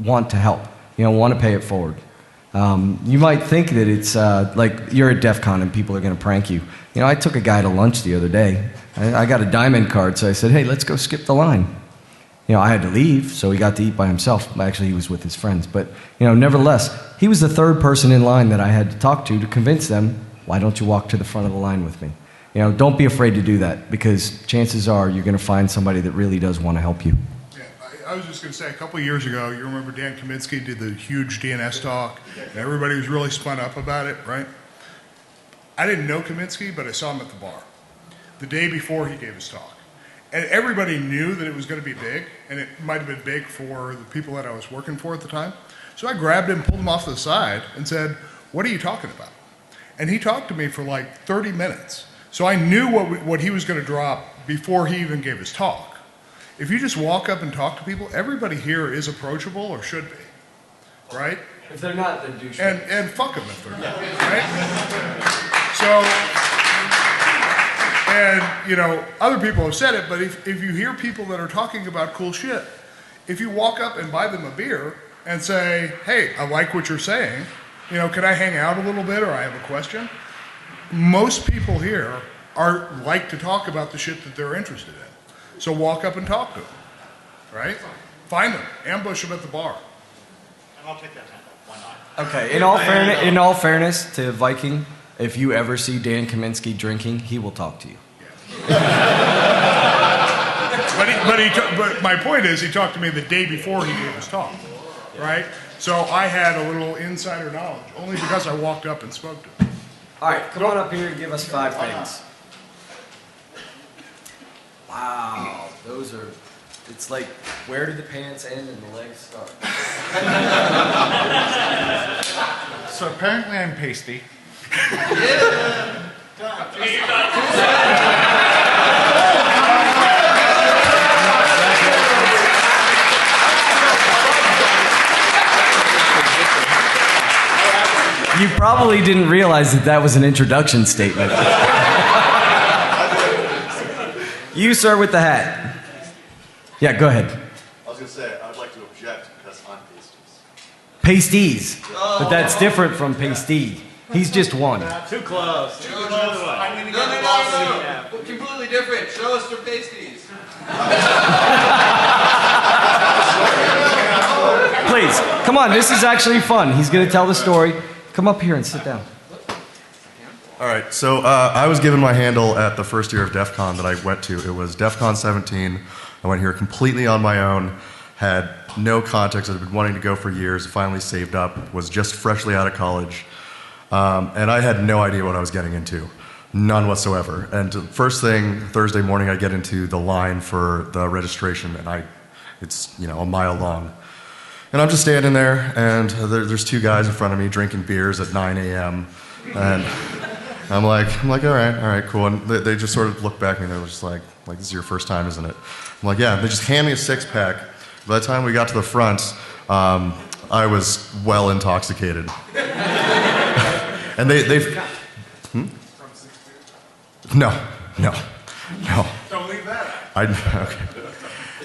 want to help, want to pay it forward. You might think that it's like you're at DEF CON and people are going to prank you. I took a guy to lunch the other day. I got a diamond card, so I said, hey, let's go skip the line. I had to leave, so he got to eat by himself. Actually, he was with his friends. But, nevertheless, he was the third person in line that I had to talk to convince them, why don't you walk to the front of the line with me? Don't be afraid to do that, because chances are you're going to find somebody that really does want to help you. Yeah, I was just going to say, a couple of years ago, you remember Dan Kaminsky did the huge DNS talk, and everybody was really spun up about it, right? I didn't know Kaminsky, but I saw him at the bar the day before he gave his talk. And everybody knew that it was going to be big, and it might have been big for the people that I was working for at the time. So I grabbed him, pulled him off to the side, and said, what are you talking about? And he talked to me for like 30 minutes. So I knew what he was going to drop before he even gave his talk. If you just walk up and talk to people, everybody here is approachable or should be, right? If they're not, they're douchebags. And fuck them if they're not, right? So, and other people have said it, but if you hear people that are talking about cool shit, if you walk up and buy them a beer and say, hey, I like what you're saying, can I hang out a little bit or I have a question? Most people here like to talk about the shit that they're interested in. So walk up and talk to them, right? Find them, ambush them at the bar. And I'll take that handle. Why not? Okay, in all fairness to Viking, if you ever see Dan Kaminsky drinking, he will talk to you. But my point is, he talked to me the day before he gave his talk, right? So I had a little insider knowledge, only because I walked up and spoke to him. All right, come on up here and give us 5 things. Wow, those are, it's like, where do the pants end and the legs start? So apparently I'm pasty. You probably didn't realize that was an introduction statement. You, sir, with the hat. Yeah, go ahead. I was going to say, I'd like to object because I'm pasties. Pasties. But that's different from pasty. He's just one. Too close. Too close. No. Completely different. Show us your pasties. Please, come on, this is actually fun. He's going to tell the story. Come up here and sit down. All right, so I was given my handle at the first year of DEF CON that I went to. It was DEF CON 17. I went here completely on my own, had no context. I'd been wanting to go for years, finally saved up, was just freshly out of college. And I had no idea what I was getting into. None whatsoever. And first thing, Thursday morning, I get into the line for the registration, and it's a mile long. And I'm just standing there, and there's 2 guys in front of me drinking beers at 9 a.m. And I'm like, all right, cool. And they just sort of look back at me, and they're just like, this is your first time, isn't it? I'm like, yeah. They just hand me a 6-pack. By the time we got to the front, I was well intoxicated. And they've... No. Don't leave that out. Okay.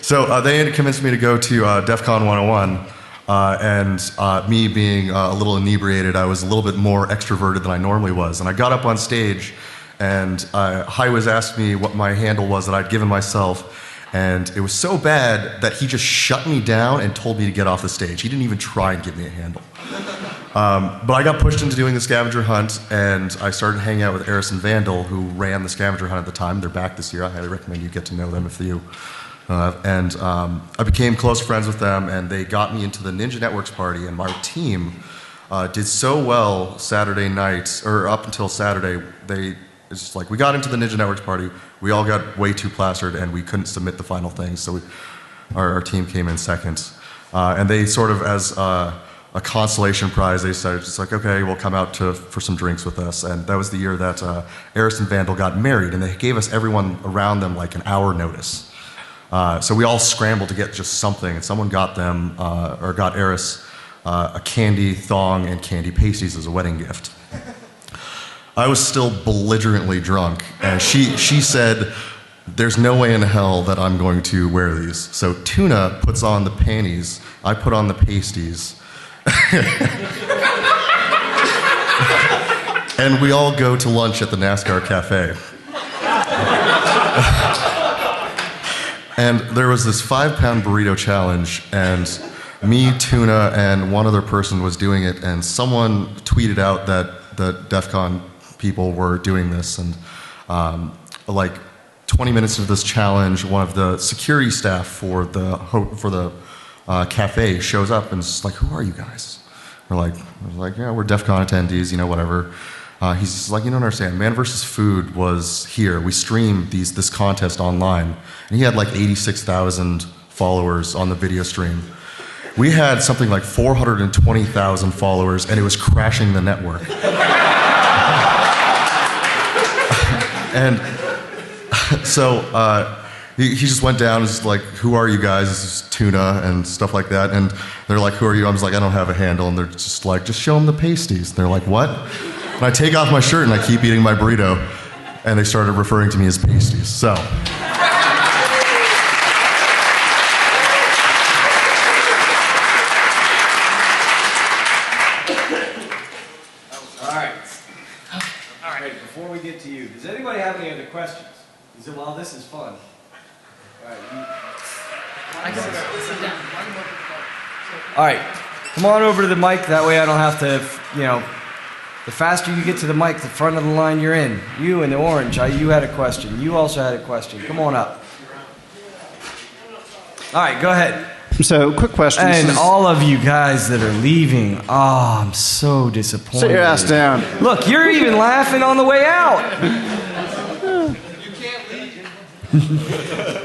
So they convinced me to go to DEF CON 101, and me being a little inebriated, I was a little bit more extroverted than I normally was. And I got up on stage, and Highwiz asked me what my handle was that I'd given myself, and it was so bad that he just shut me down and told me to get off the stage. He didn't even try and give me a handle. But I got pushed into doing the scavenger hunt, and I started hanging out with Eris and Vandal, who ran the scavenger hunt at the time. They're back this year. I highly recommend you get to know them if you I became close friends with them, and they got me into the Ninja Networks party, and my team did so well Saturday nights, or up until Saturday, it's just like, we got into the Ninja Networks party, we all got way too plastered, and we couldn't submit the final things, so our team came in second. And they sort of, as a consolation prize, they said, just like, okay, we'll come out for some drinks with us. And that was the year that Eris and Vandal got married, and they gave us, everyone around them, like an hour notice. So we all scrambled to get just something, and someone got them, or got Eris, a candy thong and candy pasties as a wedding gift. I was still belligerently drunk, and she said, there's no way in hell that I'm going to wear these. So Tuna puts on the panties, I put on the pasties, and we all go to lunch at the NASCAR Cafe. And there was this 5-pound burrito challenge, and me, Tuna, and one other person was doing it, and someone tweeted out that the DEF CON people were doing this, and like 20 minutes into this challenge, one of the security staff for the cafe shows up and is like, "Who are you guys?" We're like, "Yeah, we're DEF CON attendees, you know, whatever." He's just like, "You don't understand. Man vs. Food was here. We streamed this contest online, and he had like 86,000 followers on the video stream. We had something like 420,000 followers, and it was crashing the network." And so he just went down and was like, "Who are you guys?" This is Tuna and stuff like that. And they're like, "Who are you?" I was like, "I don't have a handle." And they're just like, "Just show them the pasties." And they're like, "What?" And I take off my shirt and I keep eating my burrito. And they started referring to me as pasties. So. All right, before we get to you, does anybody have any other questions? Well, this is fun. All right, come on over to the mic. That way I don't have to, the faster you get to the mic, the front of the line you're in. You in the orange, you had a question. You also had a question. Come on up. All right, go ahead. So, quick question. And all of you guys that are leaving, I'm so disappointed. Sit your ass down. Look, you're even laughing on the way out.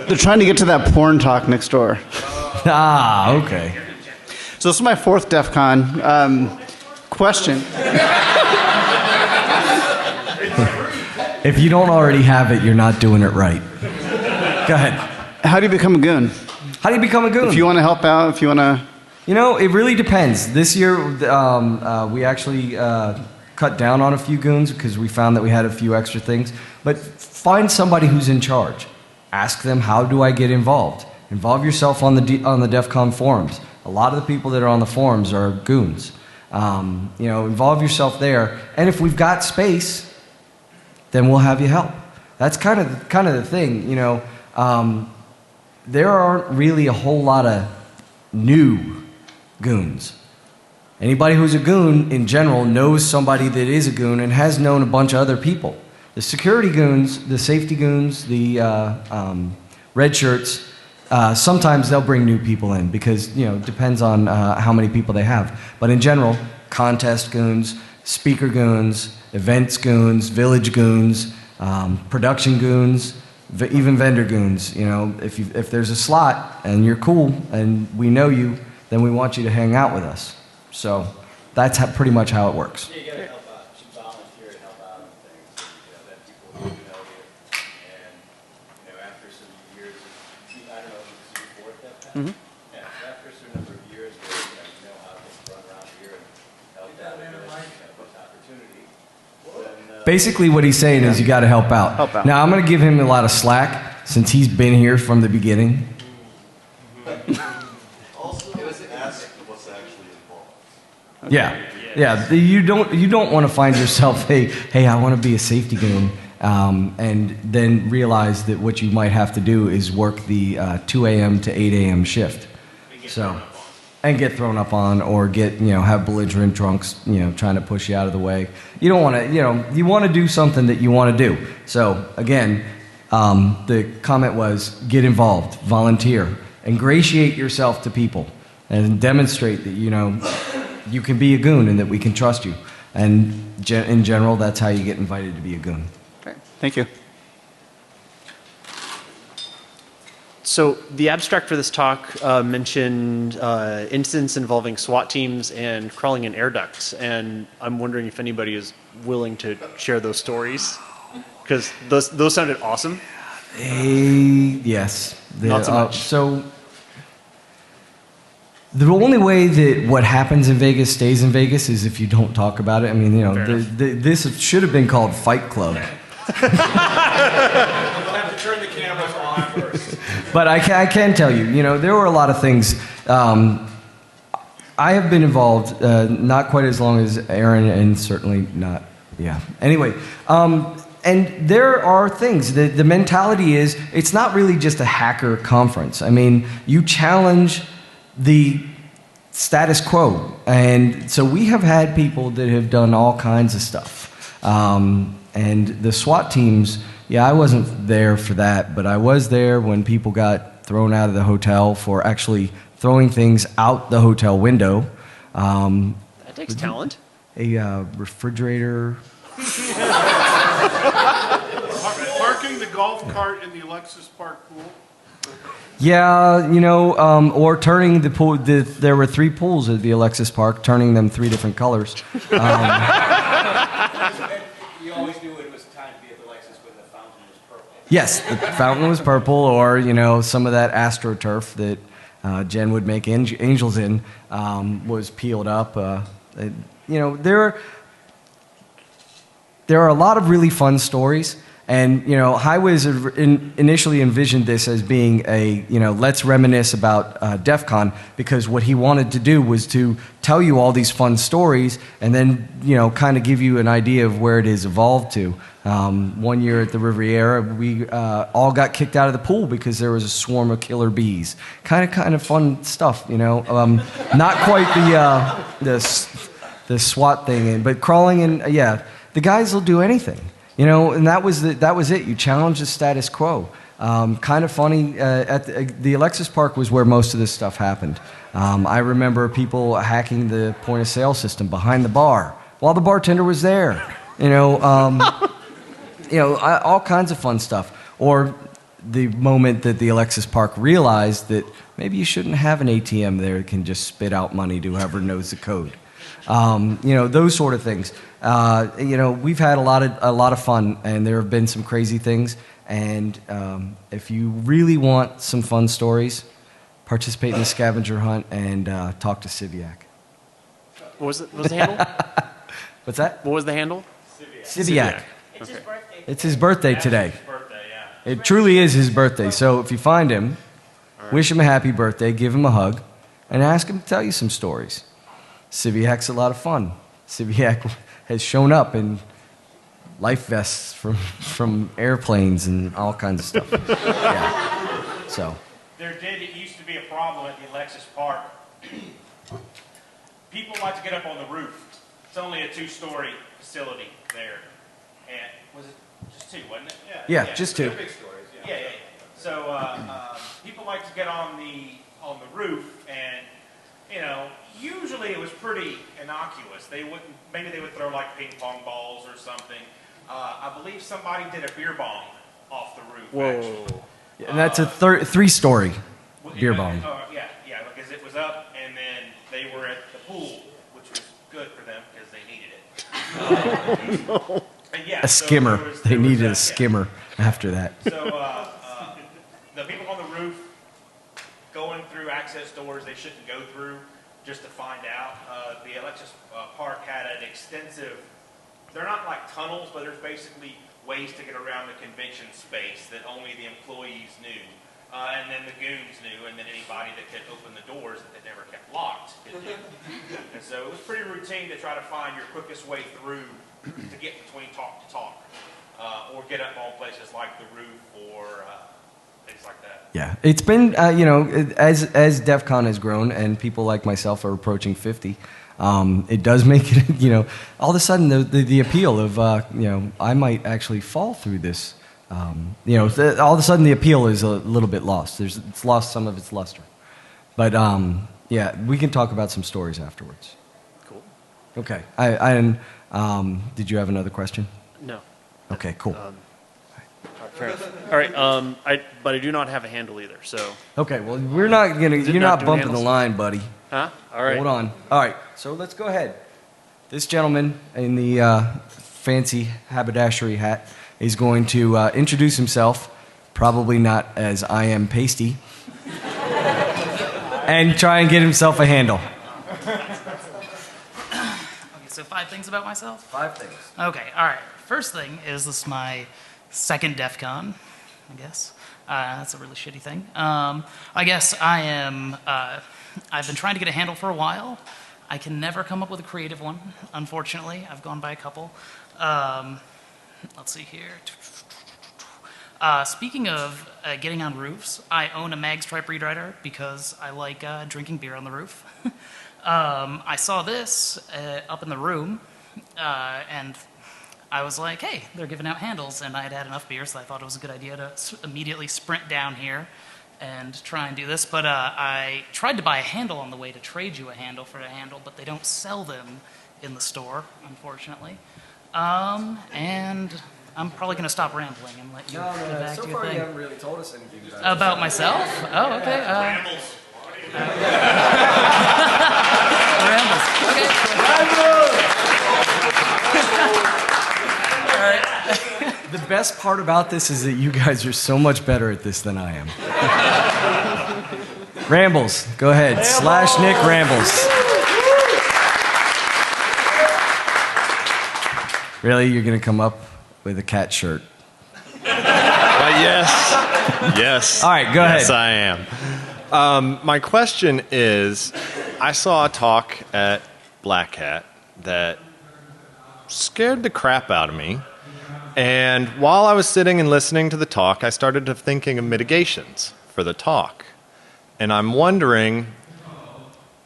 They're trying to get to that porn talk next door. Okay. So this is my 4th DEF CON. Question. If you don't already have it, you're not doing it right. Go ahead. How do you become a goon? How do you become a goon? If you want to help out, if you want to... It really depends. This year, we actually cut down on a few goons because we found that we had a few extra things. But find somebody who's in charge. Ask them, how do I get involved? Involve yourself on the DEF CON forums. A lot of the people that are on the forums are goons. Involve yourself there. And if we've got space, then we'll have you help. That's kind of the thing, there aren't really a whole lot of new goons. Anybody who's a goon, in general, knows somebody that is a goon and has known a bunch of other people. The security goons, the safety goons, the red shirts, sometimes they'll bring new people in because, it depends on how many people they have. But in general, contest goons, speaker goons, events goons, village goons, production goons, even vendor goons. If there's a slot and you're cool and we know you, then we want you to hang out with us. So that's pretty much how it works. You gotta help out. You volunteer to help out on things. Let people know you. And after some years, I don't know if it's your 4th DEF CON. Yeah. After a certain number of years, where you know how to run around here and help out with opportunity. Basically, what he's saying is you got to help out. Help out. Now, I'm going to give him a lot of slack since he's been here from the beginning. Also, ask what's actually involved. Yeah. You don't want to find yourself, hey, I want to be a safety goon, and then realize that what you might have to do is work the 2 a.m. to 8 a.m. shift. And get thrown up on, or have belligerent drunks, trying to push you out of the way. You don't want to, you want to do something that you want to do. So again, the comment was, get involved, volunteer, ingratiate yourself to people, and demonstrate that, you can be a goon and that we can trust you. And in general, that's how you get invited to be a goon. Okay, thank you. So the abstract for this talk mentioned incidents involving SWAT teams and crawling in air ducts, and I'm wondering if anybody is willing to share those stories, because those sounded awesome. Yes. Not so much. So the only way that what happens in Vegas stays in Vegas is if you don't talk about it. I mean, this should have been called Fight Club. We'll have to turn the cameras off first. But I can tell you, there were a lot of things. I have been involved, not quite as long as Aaron, and certainly not, yeah. Anyway, and there are things. The mentality is, it's not really just a hacker conference. I mean, you challenge the status quo. And so we have had people that have done all kinds of stuff. And the SWAT teams, yeah, I wasn't there for that, but I was there when people got thrown out of the hotel for actually throwing things out the hotel window. That takes talent. A refrigerator. Parking the golf cart in the Alexis Park pool. Yeah, or turning the pool. There were 3 pools at the Alexis Park, turning them 3 different colors. You always knew it was time to be at the Lexus when the fountain was purple. Yes, the fountain was purple, or some of that AstroTurf that Jen would make angels in was peeled up. There are a lot of really fun stories. And, Highways initially envisioned this as being a, let's reminisce about DEF CON, because what he wanted to do was to tell you all these fun stories and then, kind of give you an idea of where it has evolved to. One year at the Riviera, we all got kicked out of the pool because there was a swarm of killer bees. Kind of fun stuff, Not quite the SWAT thing, but crawling in, the guys will do anything. And that was it. You challenge the status quo. Kind of funny. At the Alexis Park was where most of this stuff happened. I remember people hacking the point of sale system behind the bar while the bartender was there. All kinds of fun stuff. Or the moment that the Alexis Park realized that maybe you shouldn't have an ATM there that can just spit out money to whoever knows the code. Those sort of things. We've had a lot of fun, and there have been some crazy things. And if you really want some fun stories, participate in the scavenger hunt and talk to Civiac. What was the handle? What's that? What was the handle? Civiac. It's his birthday. It's his birthday today. His birthday, yeah. It truly is his birthday. So if you find him, wish him a happy birthday, give him a hug, and ask him to tell you some stories. Civiac's a lot of fun. Civiac has shown up in life vests from airplanes and all kinds of stuff. Yeah. So. It used to be a problem at the Alexis Park. People like to get up on the roof. It's only a 2-story facility there. And was it just 2, wasn't it? Yeah, just 2. Big stories, yeah. Yeah. So people like to get on the roof, and usually it was pretty innocuous. Maybe they would throw like ping pong balls or something. I believe somebody did a beer bong off the roof. Whoa. Actually. And that's a 3-story beer bong. Yeah, because it was up, and then they were at the pool, which was good for them because they needed it. A skimmer. They needed a skimmer after that. So the people on the roof going through access doors they shouldn't go through, just to find out. The Alexis Park had an extensive, they're not like tunnels, but there's basically ways to get around the convention space that only the employees knew. And then the goons knew, and then anybody that could open the doors that they never kept locked could do. And so it was pretty routine to try to find your quickest way through to get between talk to talk, or get up on places like the roof or things like that. Yeah, it's been, as DEF CON has grown and people like myself are approaching 50, it does make it, all of a sudden the appeal of, I might actually fall through this all of a sudden the appeal is a little bit lost. It's lost some of its luster. But yeah, we can talk about some stories afterwards. Cool. Okay. Did you have another question? No. Okay, cool. Fair enough. All right. But I do not have a handle either. So. Okay. Well, we're not gonna. Is it You're not not doing bumping the handles? line, buddy. Huh? All right. Hold on. All right. So let's go ahead. This gentleman in the fancy haberdashery hat is going to introduce himself, probably not as I am pasty, and try and get himself a handle. Okay, so 5 things about myself? 5 things. Okay, all right. First thing is this is my second DEF CON, I guess. That's a really shitty thing. I guess I am, I've been trying to get a handle for a while. I can never come up with a creative one, unfortunately. I've gone by a couple. Let's see here. Speaking of getting on roofs, I own a Magstripe reed writer because I like drinking beer on the roof. I saw this up in the room, and I was like, hey, they're giving out handles, and I had had enough beer, so I thought it was a good idea to immediately sprint down here and try and do this. But I tried to buy a handle on the way to trade you a handle for a handle, but they don't sell them in the store, unfortunately. And I'm probably going to stop rambling and let you get back So to your far thing. you haven't really told us anything About myself? Oh, okay. Rambles. Okay. All right. The best part about this is that you guys are so much better at this than I am. Rambles, go ahead. / Nick Rambles. Really? You're going to come up with a cat shirt? Yes. Yes. All right, go ahead. Yes, I am. My question is, I saw a talk at Black Hat that scared the crap out of me. And while I was sitting and listening to the talk, I started to thinking of mitigations for the talk. And I'm wondering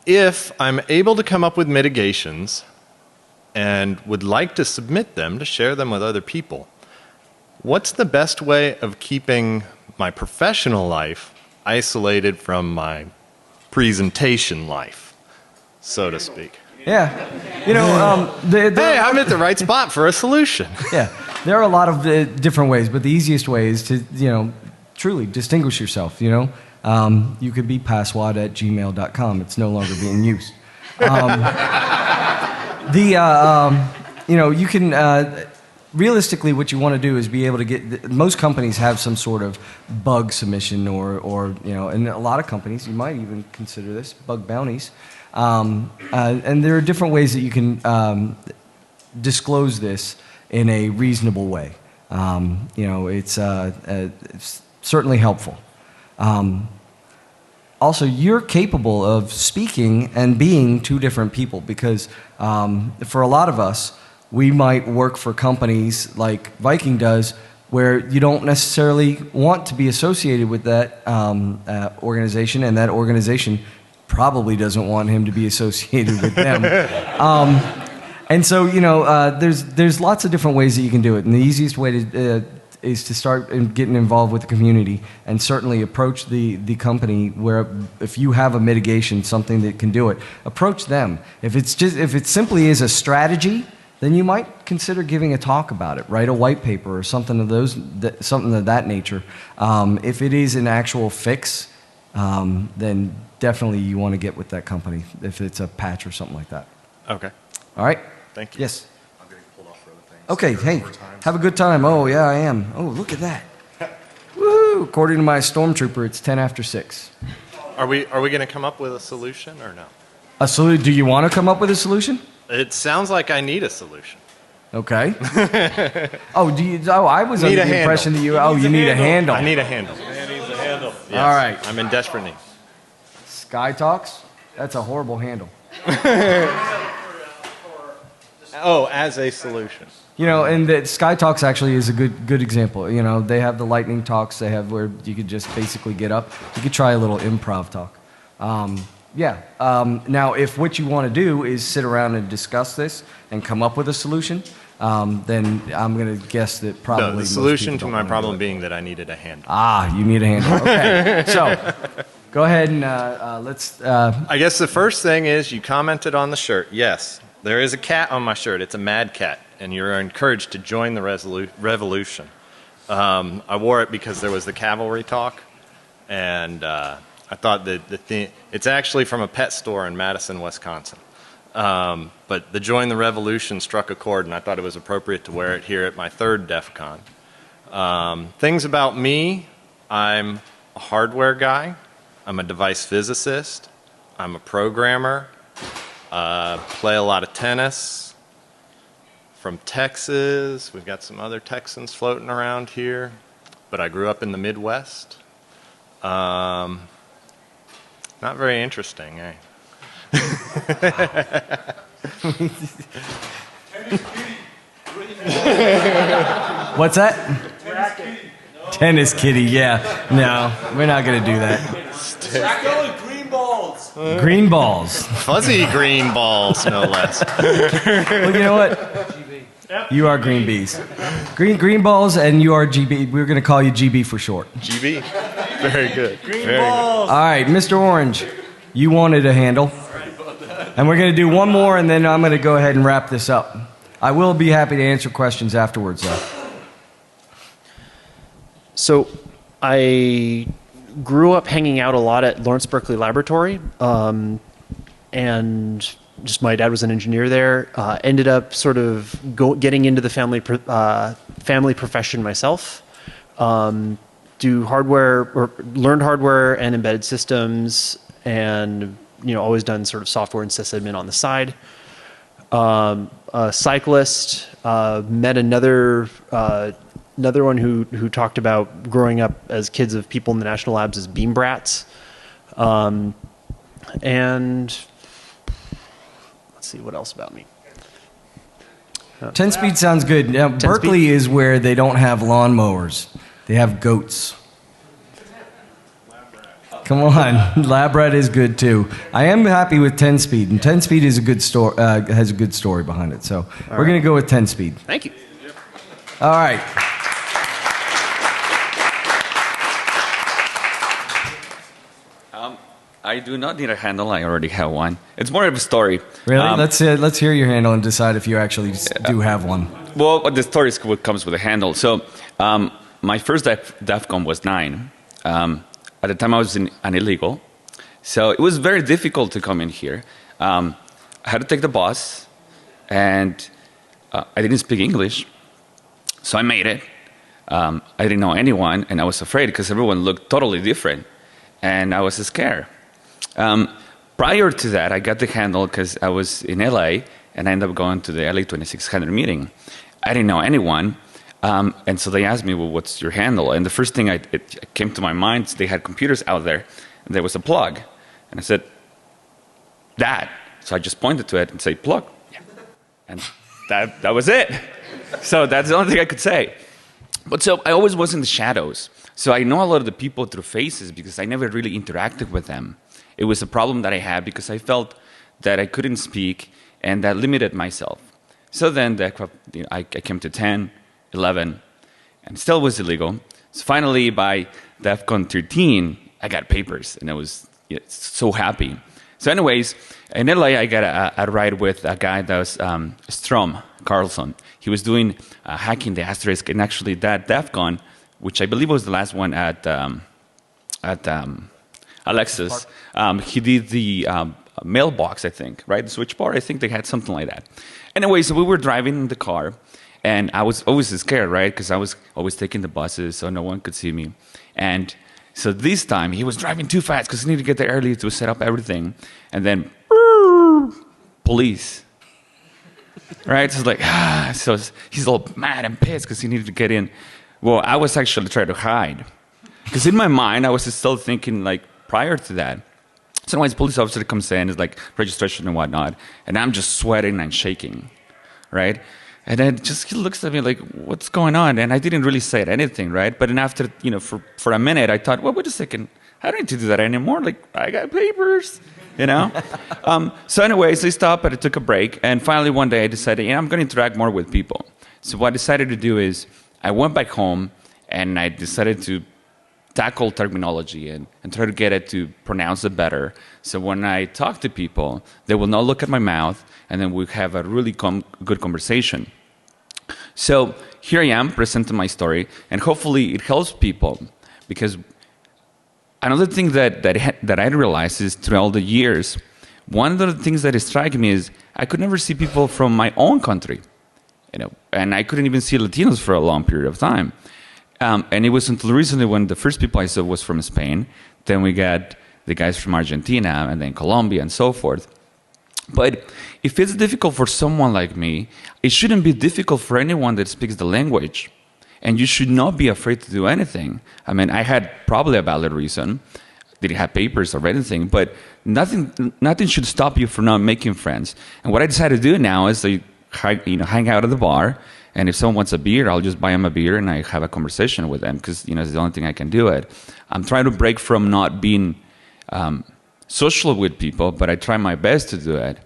if I'm able to come up with mitigations and would like to submit them to share them with other people. What's the best way of keeping my professional life isolated from my presentation life, so to speak? Yeah. Hey, I'm at the right spot for a solution. Yeah. There are a lot of different ways, but the easiest way is to, truly distinguish yourself, You could be passwad@gmail.com. It's no longer being used. You can, realistically, what you want to do is be able to get, most companies have some sort of bug submission or and a lot of companies, you might even consider this, bug bounties. And there are different ways that you can disclose this in a reasonable way. It's certainly helpful. Also, you're capable of speaking and being 2 different people because for a lot of us, we might work for companies like Viking does where you don't necessarily want to be associated with that organization, and that organization probably doesn't want him to be associated with them. And so, there's lots of different ways that you can do it, and the easiest way is to start getting involved with the community, and certainly approach the company where, if you have a mitigation, something that can do it, approach them. If it simply is a strategy, then you might consider giving a talk about it, write a white paper or something of that nature. If it is an actual fix, then definitely you want to get with that company if it's a patch or something like that. Okay. All right? Thank you. Yes. I'm getting pulled off for other things. Okay, hey, have a good time. Oh, yeah, I am. Oh, look at that. Woo! According to my stormtrooper, it's 10 after 6. Are we going to come up with a solution or no? A solution? Do you want to come up with a solution? It sounds like I need a solution. Okay. I was Need under a the impression that handle. you need a handle. I need a handle. Man needs a handle. Yes, All right. I'm in desperate need. Sky Talks? That's a horrible handle. Oh, as a solution. And the Sky Talks actually is a good example. They have the lightning talks. They have where you could just basically get up. You could try a little improv talk. Now, if what you want to do is sit around and discuss this and come up with a solution, then I'm going to guess that probably. No, the most solution people to don't my wanna do problem it. being that I needed a handle. Ah, you need a handle. Okay. So, go ahead and let's. I guess the first thing is you commented on the shirt. Yes, there is a cat on my shirt. It's a mad cat, and you're encouraged to join the revolution. I wore it because there was the cavalry talk, and I thought that it's actually from a pet store in Madison, Wisconsin. But the Join the Revolution struck a chord, and I thought it was appropriate to wear it here at my third DEF CON. Things about me, I'm a hardware guy. I'm a device physicist. I'm a programmer. Play a lot of tennis. From Texas. We've got some other Texans floating around here. But I grew up in the Midwest. Not very interesting, eh? What's that? Tennis kitty, yeah. No, we're not going to do that. Green balls. Green balls. Fuzzy green balls, no less. Well, you know what? You are green bees. Green balls, and you are GB. We're going to call you GB for short. GB? Very good. Green Very balls. All right, Mr. Orange, you wanted a handle. And we're going to do one more, and then I'm going to go ahead and wrap this up. I will be happy to answer questions afterwards, though. So I grew up hanging out a lot at Lawrence Berkeley Laboratory, and just my dad was an engineer there. Ended up sort of getting into the family profession myself. Do hardware, or learned hardware and embedded systems, and always done sort of software and sysadmin on the side. A cyclist, met another one who talked about growing up as kids of people in the national labs as beam brats. And let's see, what else about me? 10 speed sounds good. Now, Berkeley is where they don't have lawnmowers. They have goats. Come on, Lab Rat is good too. I am happy with 10 speed, and 10 speed is a good story. Has a good story behind it. So we're going to go with 10 speed. Thank you. All right. I do not need a handle. I already have one. It's more of a story. Really? Let's hear your handle and decide if you actually do have one. Well, the story is what comes with a handle. So my first DEF CON was 9. At the time, I was an illegal. So it was very difficult to come in here. I had to take the bus, and I didn't speak English. So I made it. I didn't know anyone, and I was afraid because everyone looked totally different. And I was scared. Prior to that, I got the handle because I was in LA, and I ended up going to the LA 2600 meeting. I didn't know anyone. And so they asked me, well, what's your handle? And the first thing it came to my mind, they had computers out there, and there was a plug. And I said, that. So I just pointed to it and said, plug. Yeah. And that was it. So that's the only thing I could say. But so I always was in the shadows. So I know a lot of the people through faces because I never really interacted with them. It was a problem that I had because I felt that I couldn't speak, and that limited myself. So then I came to 10, 11, and still was illegal. So finally, by DEF CON 13, I got papers, and I was so happy. So anyways, in LA, I got a ride with a guy that was Strom Carlson. He was doing hacking the asterisk, and actually that DEF CON, which I believe was the last one at Alexis, he did the mailbox, I think, right? The switch bar, I think they had something like that. Anyway, so we were driving in the car, and I was always scared, right? Because I was always taking the buses, so no one could see me. And so this time, he was driving too fast because he needed to get there early to set up everything. And then, police. Right? So it's like, so he's all mad and pissed because he needed to get in. Well, I was actually trying to hide. Because in my mind, I was still thinking, like, prior to that. So anyways, police officer comes in, it's like registration and whatnot. And I'm just sweating and shaking. Right? And then he looks at me like, what's going on? And I didn't really say anything, right? But then after, for a minute, I thought, well, wait a second. I don't need to do that anymore. Like, I got papers. you know? So anyways, I stopped, but I took a break. And finally one day I decided, I'm going to interact more with people. So what I decided to do is I went back home and I decided to tackle terminology and try to get it to pronounce it better. So when I talk to people, they will not look at my mouth, and then we'll have a really good conversation. So here I am presenting my story, and hopefully it helps people, because another thing that I realized is throughout the years, one of the things that struck me is I could never see people from my own country, and I couldn't even see Latinos for a long period of time. And it was until recently when the first people I saw was from Spain. Then we got the guys from Argentina, and then Colombia, and so forth. But if it's difficult for someone like me, it shouldn't be difficult for anyone that speaks the language. And you should not be afraid to do anything. I mean, I had probably a valid reason. Didn't have papers or anything, but nothing should stop you from not making friends. And what I decided to do now is hang out at the bar. And if someone wants a beer, I'll just buy them a beer and I have a conversation with them, because it's the only thing I can do it. I'm trying to break from not being social with people, but I try my best to do it.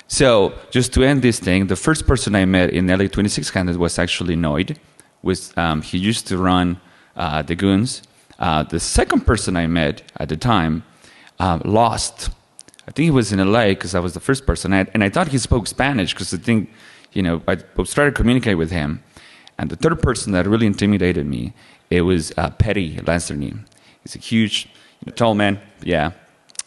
So just to end this thing, the first person I met in LA 2600 was actually Noid. He used to run the Goons. The second person I met at the time lost. I think he was in LA because I was the first person. And I thought he spoke Spanish because I think, I started communicating with him. And the third person that really intimidated me, it was Petty Lancerney. He's a huge, tall man. Yeah.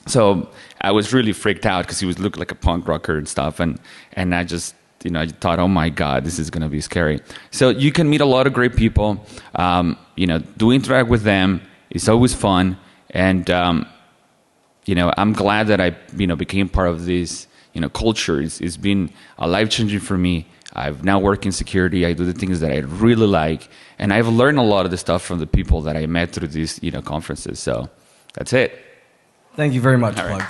So I was really freaked out because he was looked like a punk rocker and stuff. And I just, I thought, oh my God, this is going to be scary. So you can meet a lot of great people. Do interact with them. It's always fun. And, I'm glad that I, became part of this, culture. It's been life-changing for me. I've now worked in security. I do the things that I really like. And I've learned a lot of the stuff from the people that I met through these, conferences. So that's it. Thank you very much, All Plug. right.